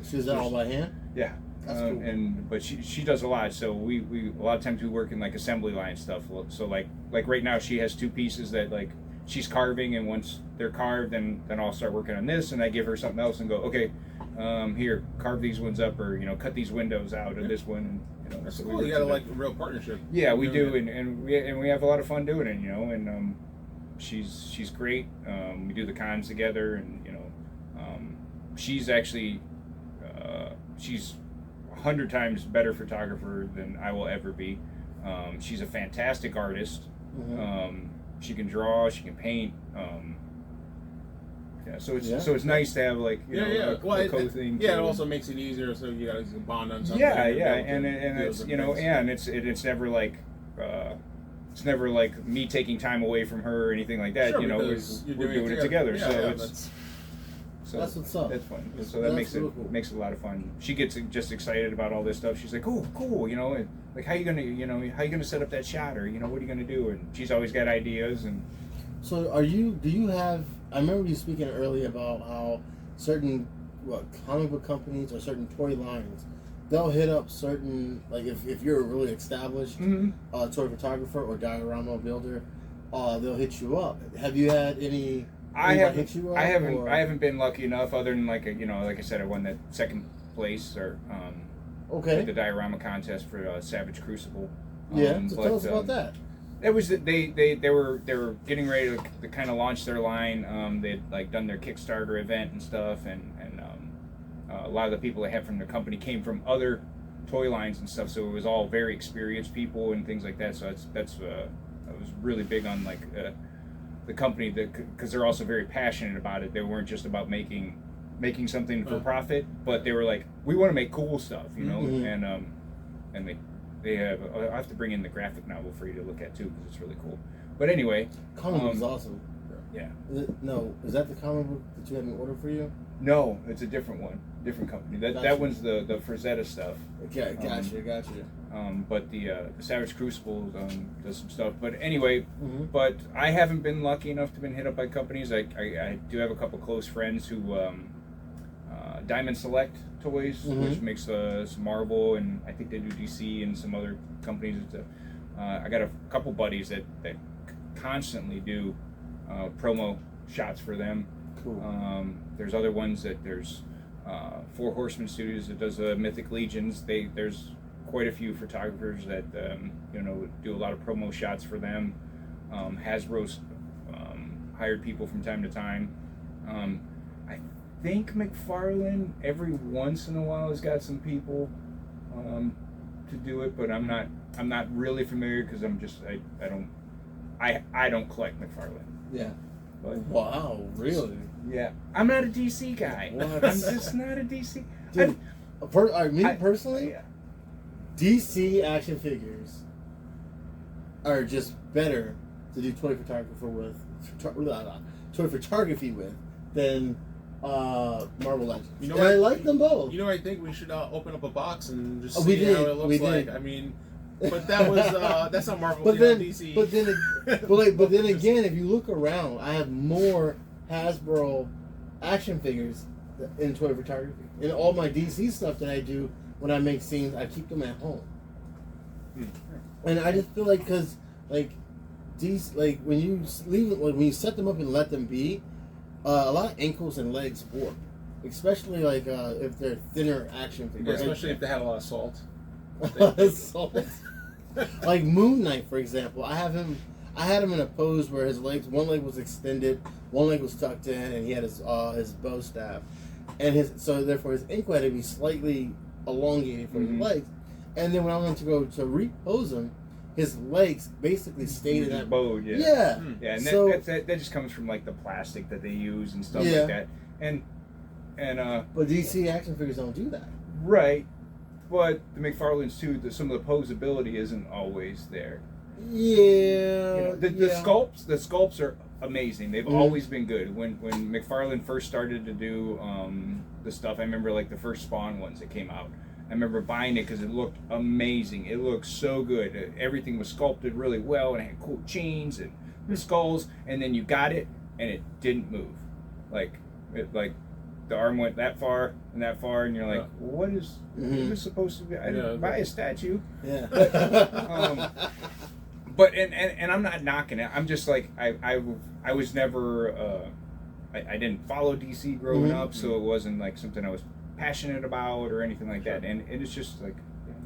She does that all by hand? yeah. That's cool. But she does a lot. So we a lot of times we work in like assembly line stuff. So like right now she has 2 pieces that like she's carving, and once they're carved, then I'll start working on this, and I give her something else and go, okay, here, carve these ones up, or you know, cut these windows out of this one. And, you know, That's so cool. we You work got together. like a real partnership. Yeah, we do, Doing and we have a lot of fun doing it, you know, and she's great. We do the cons together, and you know, she's actually she's 100 times better photographer than I will ever be. She's a fantastic artist. She can draw, she can paint. Yeah, so it's nice to have like you know a co-thing. Yeah, it also makes it easier, so you guys can bond on something. Yeah, and yeah, be able to and do it's other you know, things. and it's never like it's never like me taking time away from her or anything like that. Sure, You know, we're because doing it together. Yeah, So yeah, it's so That's what's up. That's fun. That's- So that that's makes it real cool. makes it a lot of fun. She gets just excited about all this stuff. She's like, "Oh, cool, you know, and like how you gonna set up that shot, or you know, what are you gonna do?" And she's always got ideas. And So do you have, I remember you speaking earlier about how certain comic book companies or certain toy lines, they'll hit up certain, like if you're a really established toy photographer or diorama builder, they'll hit you up. Have you had any I Anybody hit you up, I haven't or- I haven't been lucky enough. Other than like I said, I won that second place or Okay. at the diorama contest for Savage Crucible. Yeah. So tell us about that. It was they were getting ready to kind of launch their line. They'd like done their Kickstarter event and stuff, and a lot of the people they had from the company came from other toy lines and stuff. So it was all very experienced people and things like that. So I was really big on like the company because they're also very passionate about it. They weren't just about making something for profit, but they were like, we want to make cool stuff, and they have. I'll have to bring in the graphic novel for you to look at too because it's really cool. But anyway, Comic book is awesome. Yeah. Is that the comic book that you had in order for you? No, it's a different one, different company. That one's the Frazetta stuff. Okay, gotcha. But the Savage Crucible does some stuff. But anyway, but I haven't been lucky enough to been hit up by companies. I do have a couple close friends who Diamond Select Toys, which makes some Marvel, and I think they do DC and some other companies. I got a couple buddies that constantly do promo shots for them. Cool. There's other ones there's Four Horsemen Studios that does Mythic Legions. There's quite a few photographers that do a lot of promo shots for them. Hasbro's hired people from time to time. I think McFarlane every once in a while has got some people to do it, but I'm not really familiar because I don't collect McFarlane. Yeah. But, wow, really? Yeah, I'm not a DC guy. What? I'm just not a DC. Dude, personally, DC action figures are just better to do toy photography with than Marvel Legends. I like them both. I think we should open up a box and just we see did. how it looks We like. did. I mean, but that was that's not Marvel. But then, DC. but then again, if you look around, I have more Hasbro action figures in toy photography. And all my DC stuff that I do when I make scenes, I keep them at home. And I just feel like because these when you leave it, when you set them up and let them be, a lot of ankles and legs warp, especially if they're thinner action figures. Especially if they had a lot of salt. Salt. Like Moon Knight, for example, I had him in a pose where one leg was extended, one leg was tucked in, and he had his bow staff, and therefore his ankle had to be slightly elongated for his legs. And then when I went to go to repose him, his legs basically stayed in that bowed. Yeah. And so, that just comes from like the plastic that they use and stuff like that. And but DC action figures don't do that. Right. But the McFarlane's too, some of the posability isn't always there. Yeah. The sculpts are amazing. They've always been good. When McFarlane first started to do the stuff, I remember like the first Spawn ones that came out. I remember buying it because it looked amazing. It looked so good. Everything was sculpted really well, and it had cool chains and the skulls. And then you got it, and it didn't move. Like the arm went that far, and you're like, what is this supposed to be? I didn't buy a statue. Yeah. But and I'm not knocking it. I'm just like I was never I didn't follow DC growing up, so it wasn't like something I was passionate about or anything like that. And it's just like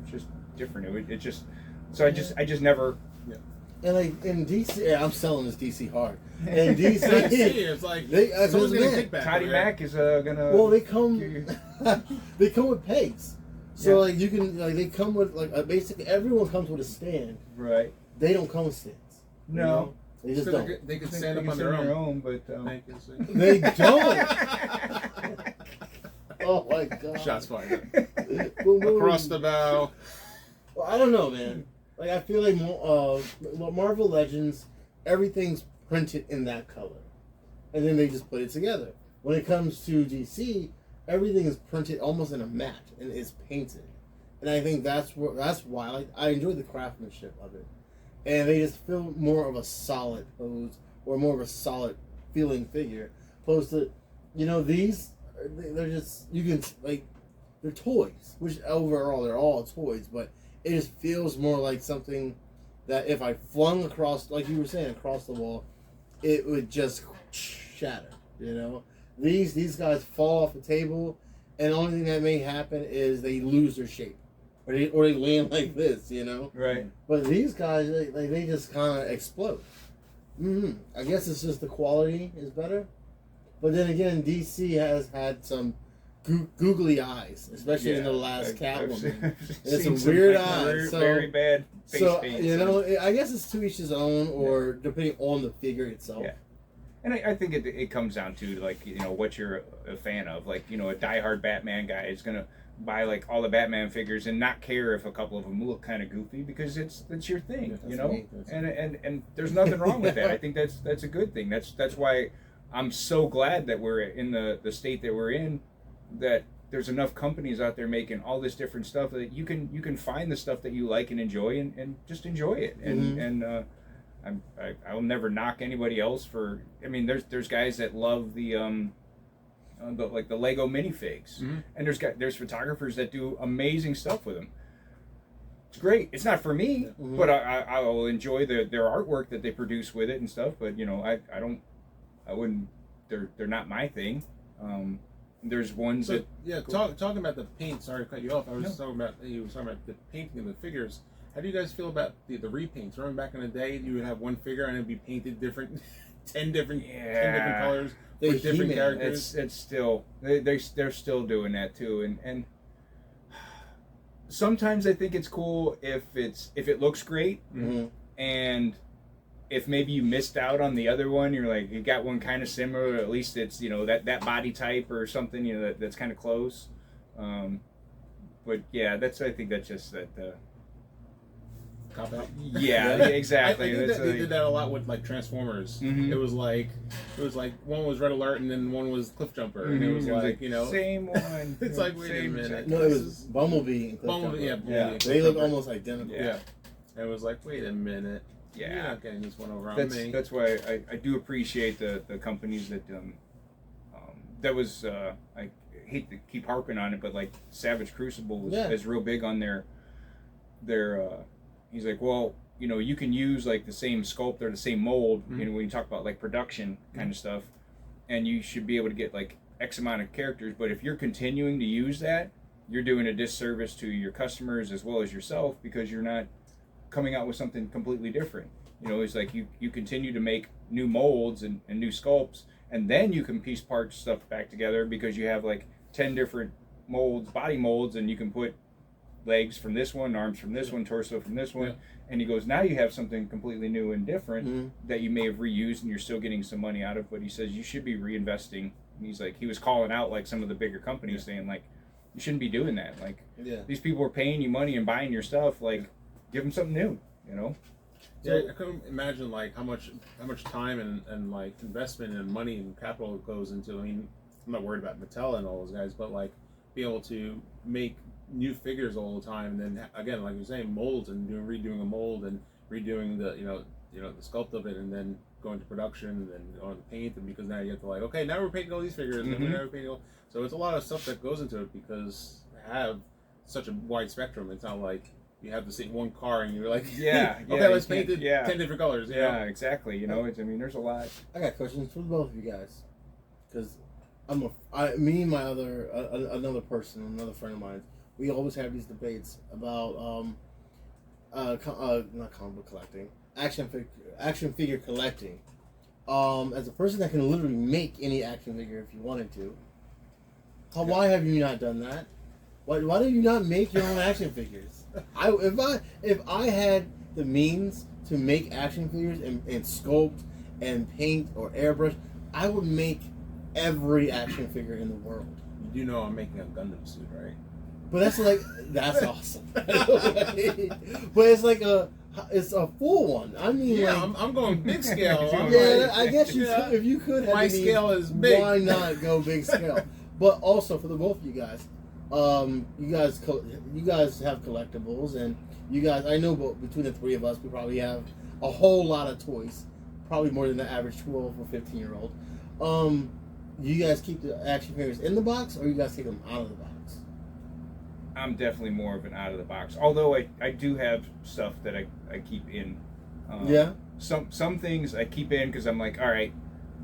it's just different. It just so I just never. Yeah. And like in DC, I'm selling this DC hard. And DC, it's like someone's gonna kick back. Toddy Mac is gonna. Well, they come with pegs. So like you can they come with basically everyone comes with a stand. Right. They don't come with stands. No. They just don't. They can stand up on their own, but they don't. Oh my god! Shots fired. Across the bow. Well, I don't know, man. Like I feel like Marvel Legends, everything's printed in that color, and then they just put it together. When it comes to DC, everything is printed almost in a matte and is painted, and I think that's why I enjoy the craftsmanship of it, and they just feel more of a solid pose or more of a solid feeling figure, opposed to these. They're just they're toys, which overall they're all toys, but it just feels more like something that if I flung across, like you were saying, across the wall, it would just shatter. You know, these guys fall off the table, and the only thing that may happen is they lose their shape, or they land like this. You know, Right. But these guys, they just kind of explode. I guess it's just the quality is better. But then again, DC has had some googly eyes, especially in the last Catwoman. It's some weird eyes. Very bad face paint. You know, I guess it's to each his own, or depending on the figure itself. Yeah. And I think it comes down to, like, you know, what you're a fan of. Like, you know, a diehard Batman guy is going to buy, like, all the Batman figures and not care if a couple of them look kind of goofy, because it's your thing, you know? And there's nothing wrong with that. I think that's a good thing. That's why I'm so glad that we're in the state that we're in, that there's enough companies out there making all this different stuff that you can find the stuff that you like and enjoy, and just enjoy it. And I'll never knock anybody else for. I mean, there's guys that love the like the Lego minifigs, and there's photographers that do amazing stuff with them. It's great. It's not for me, but I will enjoy their artwork that they produce with it and stuff. But you know, I wouldn't. They're not my thing. There's ones that talking about the paint. Sorry to cut you off. I was talking about the painting of the figures. How do you guys feel about the repaints? Remember back in the day, you would have one figure and it'd be painted different, 10 different colors with different characters. It's still they're still doing that too, and sometimes I think it's cool if it looks great, and if maybe you missed out on the other one, you're like, you got one kind of similar, or at least it's, you know, that body type or something, you know, that's kind of close. But yeah, I think that's just that. Cop out. Yeah, exactly. I think they did that a lot with like Transformers. It was like one was Red Alert and then one was Cliff Jumper, and it was like, you know, same one. It's like, wait a minute. No, it was Bumblebee and Cliff Jumper. Yeah. They look almost identical. Yeah. And it was like, wait a minute. Yeah, you're not getting this one over on me. That's why I do appreciate the companies that that was I hate to keep harping on it, but like Savage Crucible is real big on their he's like, well, you know, you can use like the same sculpt or the same mold, you know, when you talk about like production kind of stuff, and you should be able to get like X amount of characters, but if you're continuing to use that, you're doing a disservice to your customers as well as yourself, because you're not coming out with something completely different. You know, it's like you continue to make new molds and new sculpts, and then you can piece parts stuff back together, because you have like 10 different molds, body molds, and you can put legs from this one, arms from this one, torso from this one, and he goes, now you have something completely new and different that you may have reused and you're still getting some money out of. But he says you should be reinvesting. And he's like, he was calling out like some of the bigger companies, saying like, you shouldn't be doing that. Like, these people are paying you money and buying your stuff. Like, give them something new, you know. Yeah, I couldn't imagine like how much time and like investment and money and capital goes into. I mean, I'm not worried about Mattel and all those guys, but like be able to make new figures all the time, and then again, like you're saying, molds and redoing a mold and redoing the you know the sculpt of it, and then going to production and then on the paint, and because now you have to like, okay, now we're painting all these figures, and then we're painting all, so it's a lot of stuff that goes into it, because they have such a wide spectrum. It's not like you have to see one car and you're like, okay, let's paint it 10 different colors. You know? Exactly. You know, I mean, there's a lot. I got questions for both of you guys, because me and my another person, another friend of mine, we always have these debates about not comic book collecting, action figure collecting. As a person that can literally make any action figure if you wanted to, why have you not done that? Why do you not make your own action figures? If I had the means to make action figures and sculpt and paint or airbrush, I would make every action figure in the world. You do know I'm making a Gundam suit, right? But that's awesome. But it's a full one. I mean, I'm going big scale. I guess you could, if you could. My scale is big. Why not go big scale? But also for the both of you guys, you guys have collectibles, and you guys, I know between the three of us, we probably have a whole lot of toys, probably more than the average 12 or 15-year-old. You guys keep the action figures in the box, or you guys take them out of the box? I'm definitely more of an out of the box. Although I do have stuff that I keep in. Some things I keep in because I'm like, all right,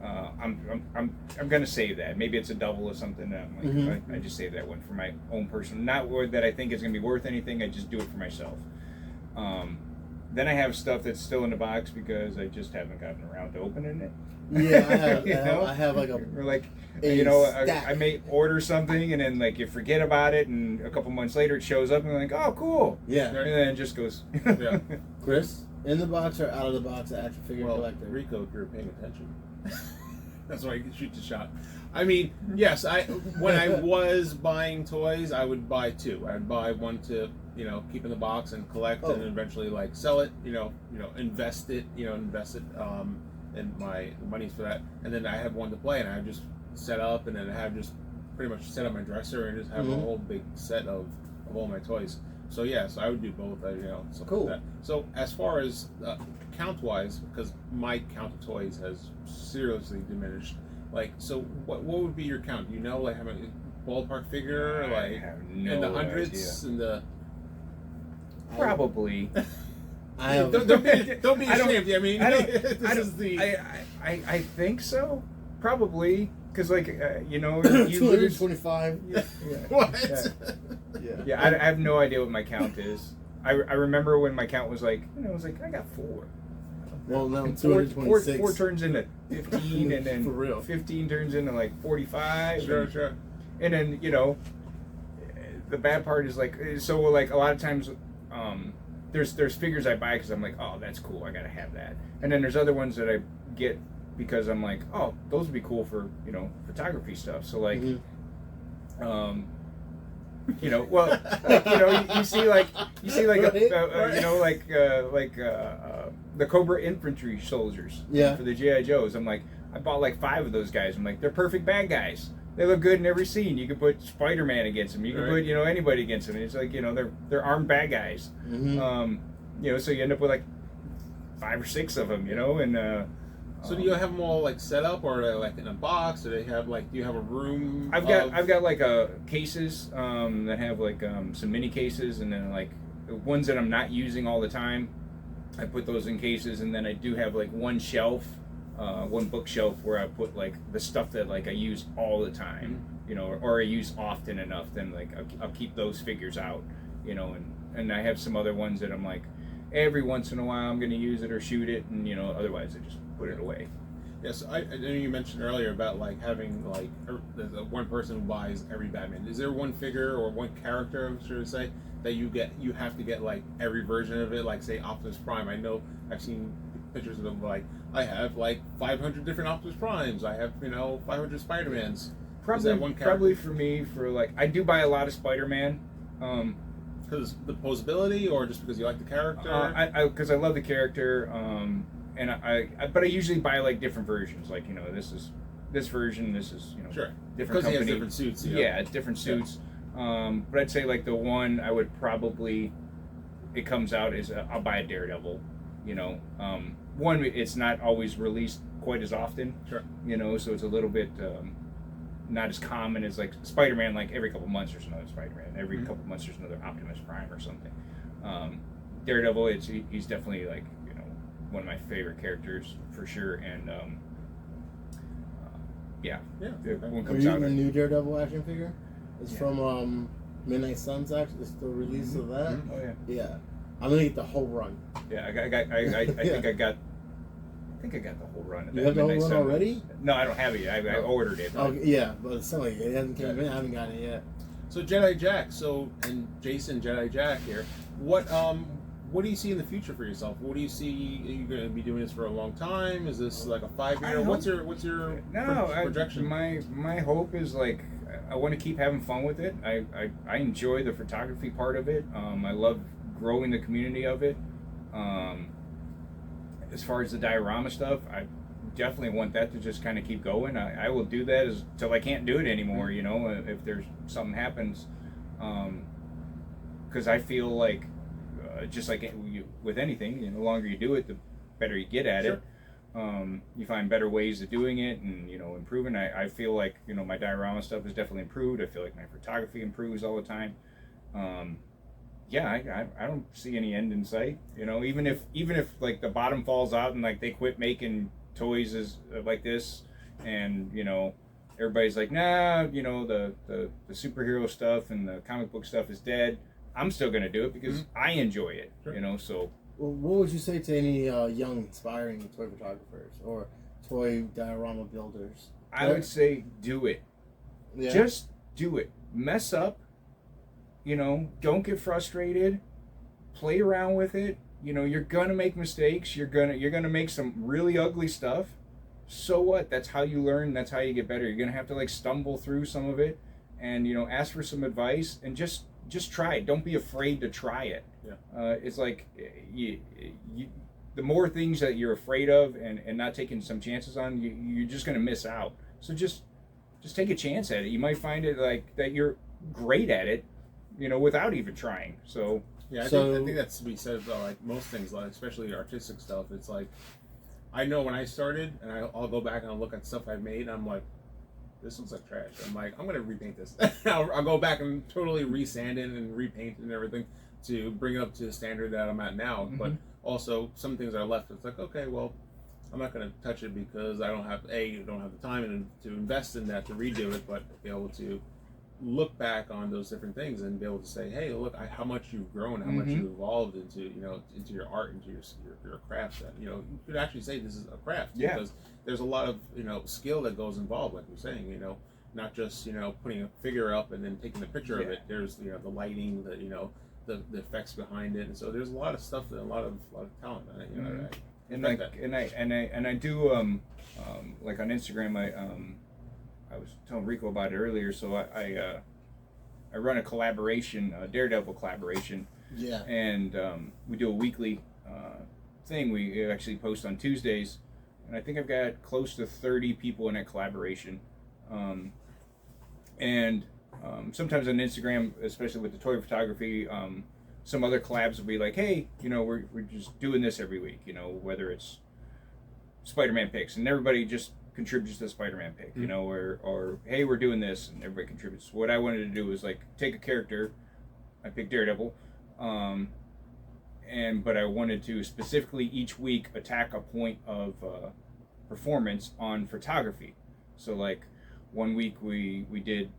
I'm gonna save that. Maybe it's a double or something. I just save that one for my own personal, not that I think is gonna be worth anything. I just do it for myself. Then I have stuff that's still in the box because I just haven't gotten around to opening it. Yeah, I have. know? I have like Or like, stack. I may order something and then like you forget about it, and a couple months later it shows up and I'm like, oh, cool. Yeah. And then it just goes. Yeah. Chris, in the box or out of the box, action figure collector. Rico, if you're paying attention. That's why you can shoot the shot. I mean, yes, when I was buying toys, I would buy two. I'd buy one to, keep in the box and collect, and eventually like sell it, invest it, and my money's for that. And then I have one to play, and I just set up, and then I have just pretty much set up my dresser and just have a whole big set of all my toys. So yes, I would do both. Something Cool. like that. So as far as count-wise, because my count of toys has seriously diminished. Like, so what would be your count? Do you know, like, how many ballpark figure, like, have in the hundreds, idea. in the Probably. I have. don't be ashamed. I mean, I think so. Probably because like you lose. 225. Yeah. What? Yeah, I have no idea what my count is. I remember when my count was like, I was like, I got 4. Well, now And 226. four turns into 15, and then For real. 15 turns into like 45. Sure. And then the bad part is like, so like a lot of times, there's figures I buy because I'm like, oh, that's cool, I gotta have that. And then there's other ones that I get because I'm like, oh, those would be cool for photography stuff. So like, well, like, you see like the Cobra infantry soldiers Yeah. for the GI Joes. I'm like, I bought like 5 of those guys. I'm like, they're perfect bad guys. They look good in every scene. You could put Spider-Man against them. You could put anybody against them. It's like they're armed bad guys. So you end up with like 5 or 6 of them. And So do you have them all like set up, or are they like in a box? Do they have like? Do you have a room? I've got like cases that have like some mini cases, and then like the ones that I'm not using all the time, I put those in cases, and then I do have like one shelf, one bookshelf where I put like the stuff that like I use all the time, or I use often enough. Then like I'll keep those figures out, and I have some other ones that I'm like every once in a while I'm going to use it or shoot it, and otherwise I just put it away. Yes, I know you mentioned earlier about like having like the one person who buys every Batman. Is there one figure or one character, should I say, that you have to get like every version of it, like say Optimus Prime? I know I've seen pictures of them, like I have like 500 different Optimus Primes. I have 500 Spider-Mans. Probably for me, I do buy a lot of Spider-Man. Because the posability, or just because you like the character? Because I love the character, but I usually buy like different versions. Like this is this version, this is sure, different because company. he has different suits. Yeah, different suits. But I'd say like the one I would probably, it comes out is I'll buy a Daredevil. One, it's not always released quite as often. Sure. So it's a little bit not as common as like Spider-Man. Like every couple months there's another Spider-Man. Every couple months there's another Optimus Prime or something. Daredevil, he's definitely like one of my favorite characters for sure. And one Are comes you out. the new Daredevil action figure? It's from Midnight Suns. Actually, it's the release of that. Oh yeah. Yeah, I'm gonna get the whole run. Yeah, I think I got the whole run of that. You have the whole Midnight run Suns. already? No, I don't have it yet. I ordered it. Oh yeah, but it's like it hasn't come in. I haven't gotten it yet. So Jedi Jack, and Jason Jedi Jack here. What do you see in the future for yourself? What do you see? Are you going to be doing this for a long time? Is this like a 5-year? What's your projection? My hope is like I want to keep having fun with it. I enjoy the photography part of it. I love growing the community of it. As far as the diorama stuff, I definitely want that to just kind of keep going. I will do that till I can't do it anymore. If there's something happens, because I feel like just like with anything, the longer you do it, the better you get at it. You find better ways of doing it, and improving. I feel like my diorama stuff has definitely improved. I feel like my photography improves all the time. I don't see any end in sight. Even if like the bottom falls out and like they quit making toys like this, and everybody's like, nah, the superhero stuff and the comic book stuff is dead. I'm still gonna do it because I enjoy it. Sure. So. Well, what would you say to any young, aspiring toy photographers or toy diorama builders? I would say do it. Yeah. Just do it. Mess up. Don't get frustrated. Play around with it. You're gonna make mistakes. You're gonna make some really ugly stuff. So what? That's how you learn. That's how you get better. You're gonna have to stumble through some of it, and ask for some advice and just try it. Don't be afraid to try it. Yeah. It's like the more things that you're afraid of and not taking some chances on, you're just gonna miss out. So just take a chance at it. You might find it that you're great at it, without even trying. So yeah, I think that's to be said about most things, especially artistic stuff. It's I know when I started, and I'll go back and I'll look at stuff I've made, and I'm like, this looks like trash. I'm like, I'm gonna repaint this. I'll go back and totally resand it and repaint it and everything to bring it up to the standard that I'm at now. But also some things are left. It's like, okay, well, I'm not gonna touch it because I don't have the time to invest in that to redo it, but be able to look back on those different things and be able to say, hey, look, how much you've grown, how much you've evolved into your art, into your craft. That you could actually say this is a craft because there's a lot of skill that goes involved, like you're saying. Not just putting a figure up and then taking the picture of it. There's the lighting, the effects behind it, and so there's a lot of stuff and a lot of talent. And I do like on Instagram. I was telling Rico about it earlier. So I run a collaboration, a Daredevil collaboration. Yeah. And we do a weekly thing. We actually post on Tuesdays, and I think I've got close to 30 people in that collaboration. Sometimes on Instagram, especially with the toy photography, some other collabs will be like, hey, we're just doing this every week, whether it's Spider-Man picks, and everybody just contributes to the Spider-Man pick, or hey, we're doing this, and everybody contributes. What I wanted to do was take a character. I picked Daredevil, but I wanted to specifically each week attack a point of performance on photography. So one week we did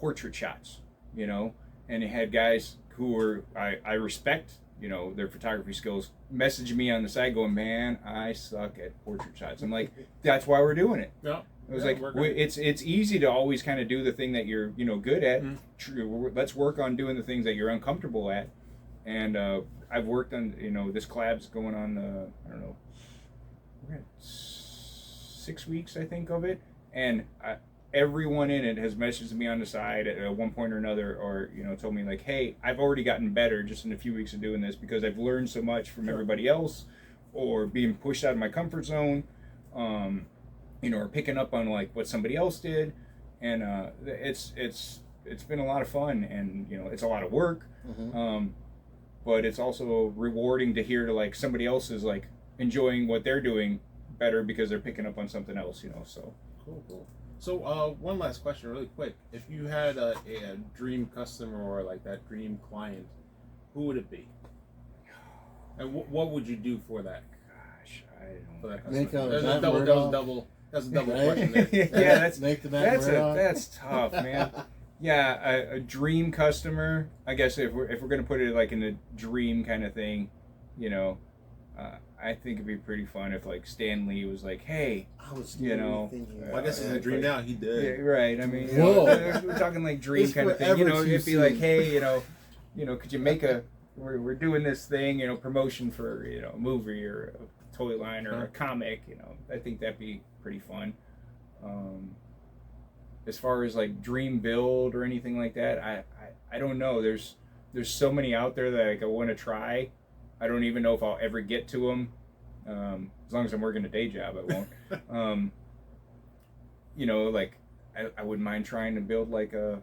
portrait shots, and it had guys who were I respect their photography skills messaging me on the side going, man, I suck at portrait shots. I'm like, that's why we're doing it. Yeah. It was it's easy to always kind of do the thing that you're good at. Let's work on doing the things that you're uncomfortable at. And I've worked on this collab's going on I don't know, we're at 6 weeks I think of it, and everyone in it has messaged me on the side at one point or another, or told me hey, I've already gotten better just in a few weeks of doing this because I've learned so much from everybody else, or being pushed out of my comfort zone, or picking up on what somebody else did, and it's been a lot of fun, and it's a lot of work, but it's also rewarding to hear somebody else is enjoying what they're doing better because they're picking up on something else, so cool. So one last question really quick. If you had a dream customer or that dream client, who would it be? And what would you do for that? Gosh, I don't for that know. customer? That's a double question there. Yeah, that's tough, man. Yeah, a dream customer. I guess if we're gonna put it in a dream kind of thing, I think it'd be pretty fun if Stan Lee was hey, I was thinking. Well, I guess it's a dream now. He did. Yeah, right. I mean, we're talking dream It's kind of thing. It'd be hey, could you make we're doing this thing, promotion for a movie or a toy line or a comic. I think that'd be pretty fun. As far as dream build or anything like that, I don't know. There's so many out there that I want to try. I don't even know if I'll ever get to them. As long as I'm working a day job, I won't. I wouldn't mind trying to build a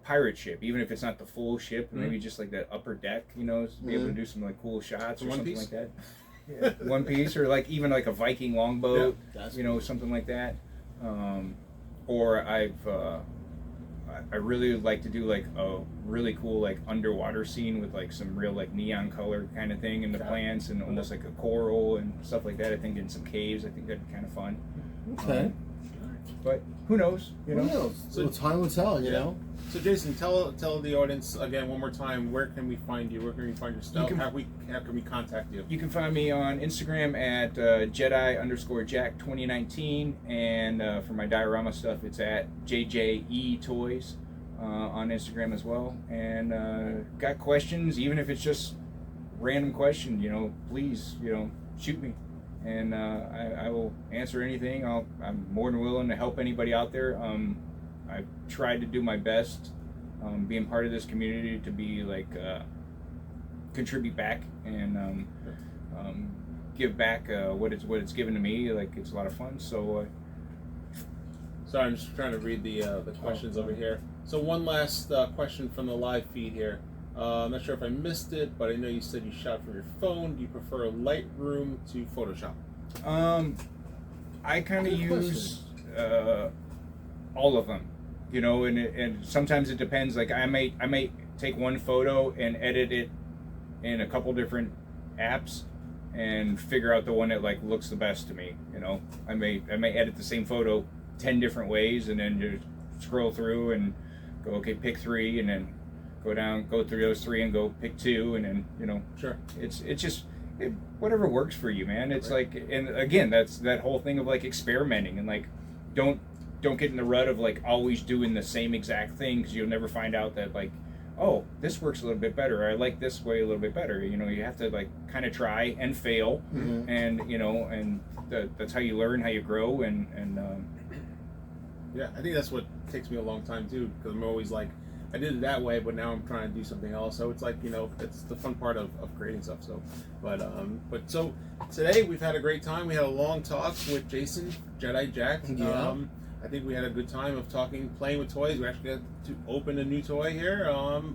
pirate ship, even if it's not the full ship, maybe just that upper deck, to be able to do some cool shots or something like that. Yeah, one piece, or even a Viking longboat, something like that. Or I really would like to do a really cool underwater scene with some real neon color kind of thing in the plants, and almost a coral and stuff like that. I think in some caves, I think that'd be kind of fun. Okay. but who knows? You know. Who knows? So time will tell. You know. So Jason, tell the audience again one more time, where can we find you? Where can we find your stuff? How can we contact you? You can find me on Instagram at Jedi_Jack 2019, and for my diorama stuff, it's at JJE Toys on Instagram as well. And got questions, even if it's just random question, you know, please, you know, shoot me, and I will answer anything. I'm more than willing to help anybody out there. I've tried to do my best, being part of this community, to be like contribute back and give back what it's given to me. Like, it's a lot of fun. So sorry, I'm just trying to read the questions over here. So one last question from the live feed here. I'm not sure if I missed it, but I know you said you shot from your phone. Do you prefer Lightroom to Photoshop? I kind of use all of them. You know, and sometimes it depends. Like, I may take one photo and edit it in a couple different apps and figure out the one that like looks the best to me. You know, I may edit the same photo 10 different ways, and then just scroll through and go, okay, pick 3, and then go through those 3 and go pick 2, and then, you know, sure. It's just whatever works for you, man. It's right. Like, and again, that's that whole thing of like experimenting, and like don't get in the rut of like always doing the same exact thing, because you'll never find out that like, oh, this works a little bit better, or I like this way a little bit better. You know, you have to like kind of try and fail, and you know, and that's how you learn, how you grow, and yeah, I think that's what takes me a long time too, because I'm always like, I did it that way, but now I'm trying to do something else. So it's like, you know, it's the fun part of creating stuff. So, but so today we've had a great time. We had a long talk with Jason, Jedi Jack. Yeah. I think we had a good time of playing with toys. We actually got to open a new toy here,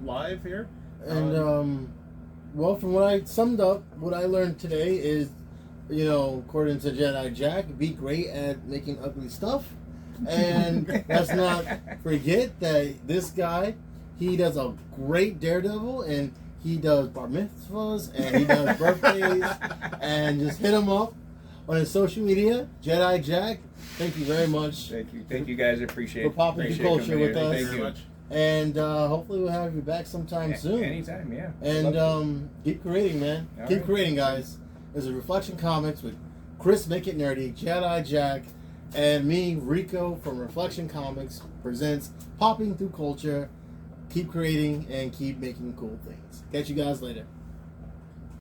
live here. And well, from what I summed up, what I learned today is, you know, according to Jedi Jack, be great at making ugly stuff. And let's not forget that this guy, he does a great Daredevil, and he does bar mitzvahs, and he does birthdays, and just hit him up on his social media, Jedi Jack. Thank you very much. Thank you guys. Appreciate for popping the culture with us. Thank you very much. And hopefully we'll have you back sometime soon. Anytime, yeah. And keep creating, man. Keep creating, guys. There's a Reflection Comics with Chris Make It Nerdy, Jedi Jack, and me, Rico from Reflection Comics, presents Popping Through Culture. Keep creating and keep making cool things. Catch you guys later.